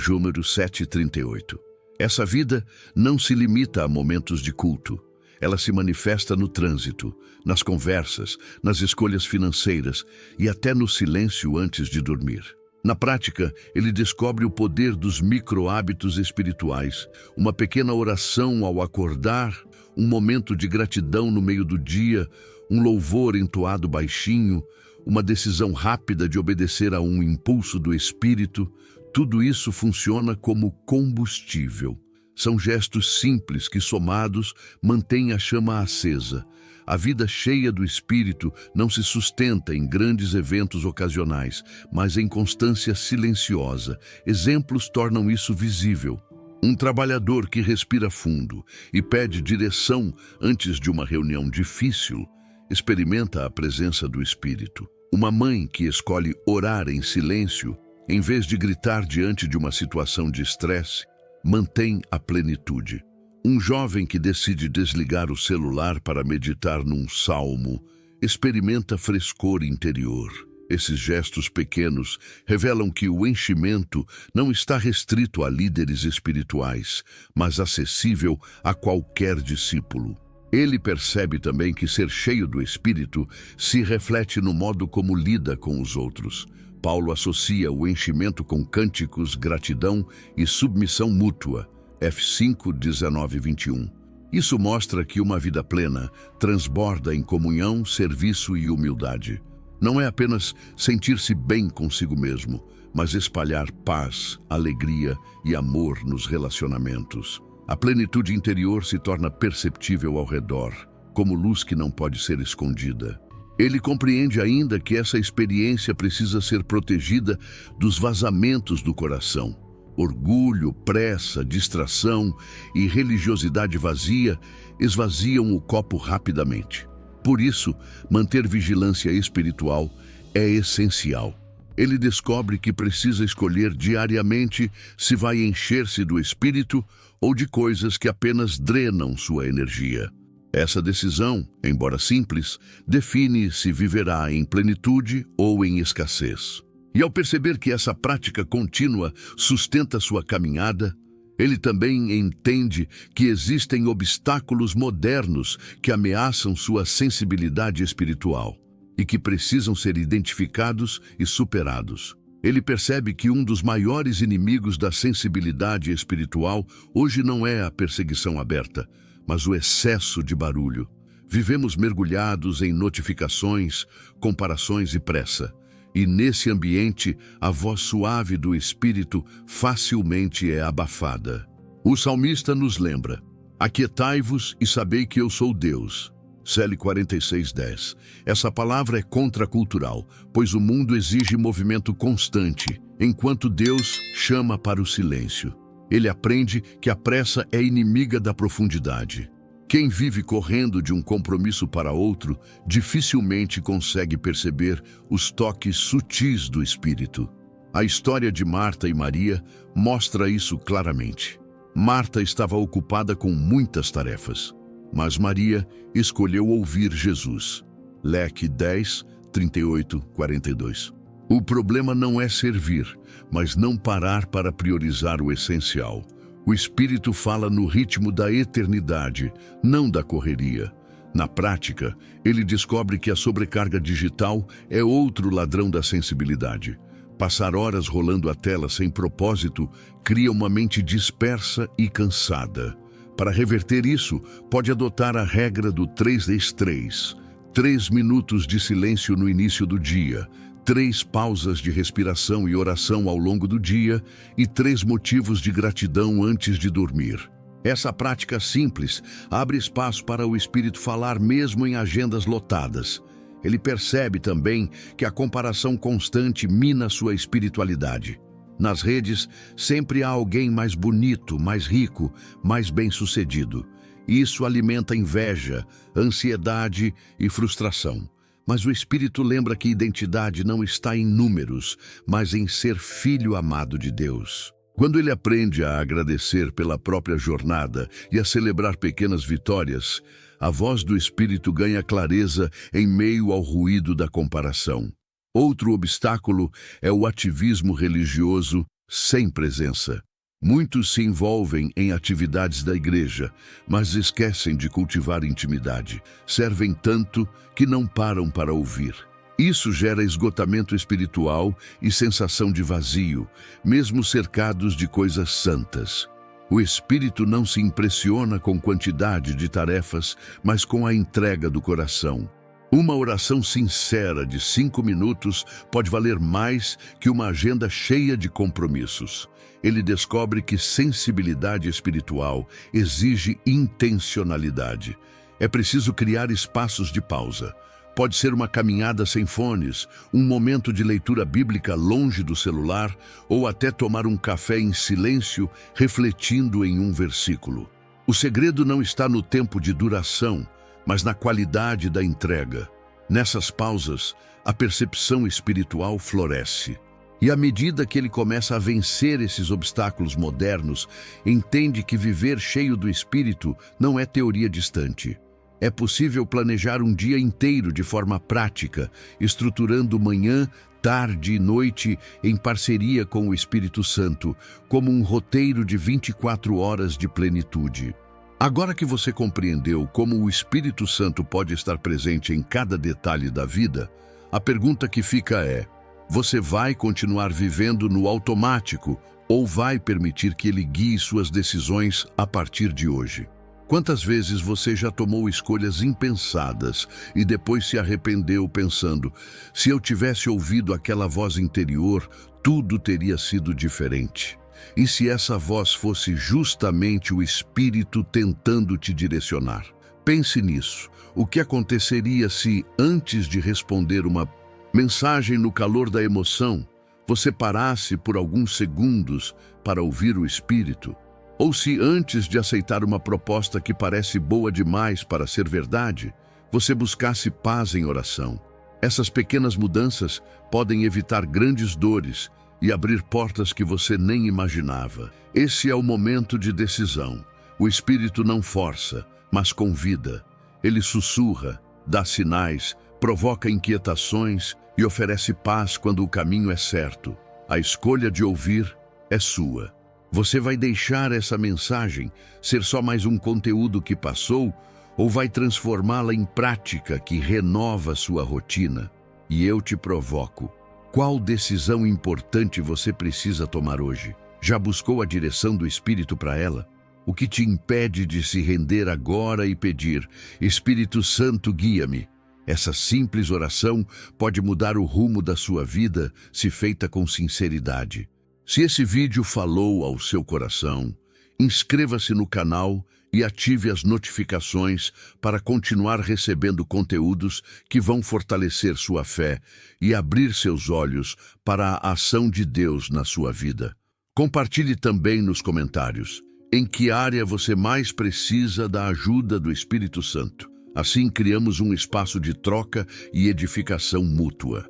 Número 7:38. Essa vida não se limita a momentos de culto. Ela se manifesta no trânsito, nas conversas, nas escolhas financeiras e até no silêncio antes de dormir. Na prática, ele descobre o poder dos micro-hábitos espirituais, uma pequena oração ao acordar, um momento de gratidão no meio do dia, um louvor entoado baixinho, uma decisão rápida de obedecer a um impulso do espírito. Tudo isso funciona como combustível. São gestos simples que, somados, mantêm a chama acesa. A vida cheia do Espírito não se sustenta em grandes eventos ocasionais, mas em constância silenciosa. Exemplos tornam isso visível. Um trabalhador que respira fundo e pede direção antes de uma reunião difícil experimenta a presença do Espírito. Uma mãe que escolhe orar em silêncio, em vez de gritar diante de uma situação de estresse, mantém a plenitude. Um jovem que decide desligar o celular para meditar num salmo experimenta frescor interior. Esses gestos pequenos revelam que o enchimento não está restrito a líderes espirituais, mas acessível a qualquer discípulo. Ele percebe também que ser cheio do Espírito se reflete no modo como lida com os outros. Paulo associa o enchimento com cânticos, gratidão e submissão mútua, F5, 19 e 21. Isso mostra que uma vida plena transborda em comunhão, serviço e humildade. Não é apenas sentir-se bem consigo mesmo, mas espalhar paz, alegria e amor nos relacionamentos. A plenitude interior se torna perceptível ao redor, como luz que não pode ser escondida. Ele compreende ainda que essa experiência precisa ser protegida dos vazamentos do coração. Orgulho, pressa, distração e religiosidade vazia esvaziam o copo rapidamente. Por isso, manter vigilância espiritual é essencial. Ele descobre que precisa escolher diariamente se vai encher-se do Espírito ou de coisas que apenas drenam sua energia. Essa decisão, embora simples, define se viverá em plenitude ou em escassez. E ao perceber que essa prática contínua sustenta sua caminhada, ele também entende que existem obstáculos modernos que ameaçam sua sensibilidade espiritual e que precisam ser identificados e superados. Ele percebe que um dos maiores inimigos da sensibilidade espiritual hoje não é a perseguição aberta, mas o excesso de barulho. Vivemos mergulhados em notificações, comparações e pressa. E nesse ambiente, a voz suave do Espírito facilmente é abafada. O salmista nos lembra: aquietai-vos e sabei que eu sou Deus. Cl 46:10. Essa palavra é contracultural, pois o mundo exige movimento constante, enquanto Deus chama para o silêncio. Ele aprende que a pressa é inimiga da profundidade. Quem vive correndo de um compromisso para outro dificilmente consegue perceber os toques sutis do Espírito. A história de Marta e Maria mostra isso claramente. Marta estava ocupada com muitas tarefas, mas Maria escolheu ouvir Jesus. Leque 10, 38:42. O problema não é servir, mas não parar para priorizar o essencial. O Espírito fala no ritmo da eternidade, não da correria. Na prática, ele descobre que a sobrecarga digital é outro ladrão da sensibilidade. Passar horas rolando a tela sem propósito cria uma mente dispersa e cansada. Para reverter isso, pode adotar a regra do 3x3. 3 minutos de silêncio no início do dia, 3 pausas de respiração e oração ao longo do dia e 3 motivos de gratidão antes de dormir. Essa prática simples abre espaço para o Espírito falar mesmo em agendas lotadas. Ele percebe também que a comparação constante mina sua espiritualidade. Nas redes, sempre há alguém mais bonito, mais rico, mais bem-sucedido. Isso alimenta inveja, ansiedade e frustração. Mas o Espírito lembra que identidade não está em números, mas em ser filho amado de Deus. Quando ele aprende a agradecer pela própria jornada e a celebrar pequenas vitórias, a voz do Espírito ganha clareza em meio ao ruído da comparação. Outro obstáculo é o ativismo religioso sem presença. Muitos se envolvem em atividades da igreja, mas esquecem de cultivar intimidade. Servem tanto que não param para ouvir. Isso gera esgotamento espiritual e sensação de vazio, mesmo cercados de coisas santas. O Espírito não se impressiona com quantidade de tarefas, mas com a entrega do coração. Uma oração sincera de 5 minutos pode valer mais que uma agenda cheia de compromissos. Ele descobre que sensibilidade espiritual exige intencionalidade. É preciso criar espaços de pausa. Pode ser uma caminhada sem fones, um momento de leitura bíblica longe do celular ou até tomar um café em silêncio, refletindo em um versículo. O segredo não está no tempo de duração, mas na qualidade da entrega. Nessas pausas, a percepção espiritual floresce. E à medida que ele começa a vencer esses obstáculos modernos, entende que viver cheio do Espírito não é teoria distante. É possível planejar um dia inteiro de forma prática, estruturando manhã, tarde e noite em parceria com o Espírito Santo, como um roteiro de 24 horas de plenitude. Agora que você compreendeu como o Espírito Santo pode estar presente em cada detalhe da vida, a pergunta que fica é: você vai continuar vivendo no automático ou vai permitir que ele guie suas decisões a partir de hoje? Quantas vezes você já tomou escolhas impensadas e depois se arrependeu pensando: se eu tivesse ouvido aquela voz interior, tudo teria sido diferente? E se essa voz fosse justamente o Espírito tentando te direcionar? Pense nisso. O que aconteceria se, antes de responder uma mensagem no calor da emoção, você parasse por alguns segundos para ouvir o Espírito? Ou se, antes de aceitar uma proposta que parece boa demais para ser verdade, você buscasse paz em oração? Essas pequenas mudanças podem evitar grandes dores e abrir portas que você nem imaginava. Esse é o momento de decisão. O Espírito não força, mas convida. Ele sussurra, dá sinais, provoca inquietações e oferece paz quando o caminho é certo. A escolha de ouvir é sua. Você vai deixar essa mensagem ser só mais um conteúdo que passou ou vai transformá-la em prática que renova sua rotina? E eu te provoco. Qual decisão importante você precisa tomar hoje? Já buscou a direção do Espírito para ela? O que te impede de se render agora e pedir: Espírito Santo, guia-me? Essa simples oração pode mudar o rumo da sua vida se feita com sinceridade. Se esse vídeo falou ao seu coração, inscreva-se no canal e ative as notificações para continuar recebendo conteúdos que vão fortalecer sua fé e abrir seus olhos para a ação de Deus na sua vida. Compartilhe também nos comentários em que área você mais precisa da ajuda do Espírito Santo. Assim criamos um espaço de troca e edificação mútua.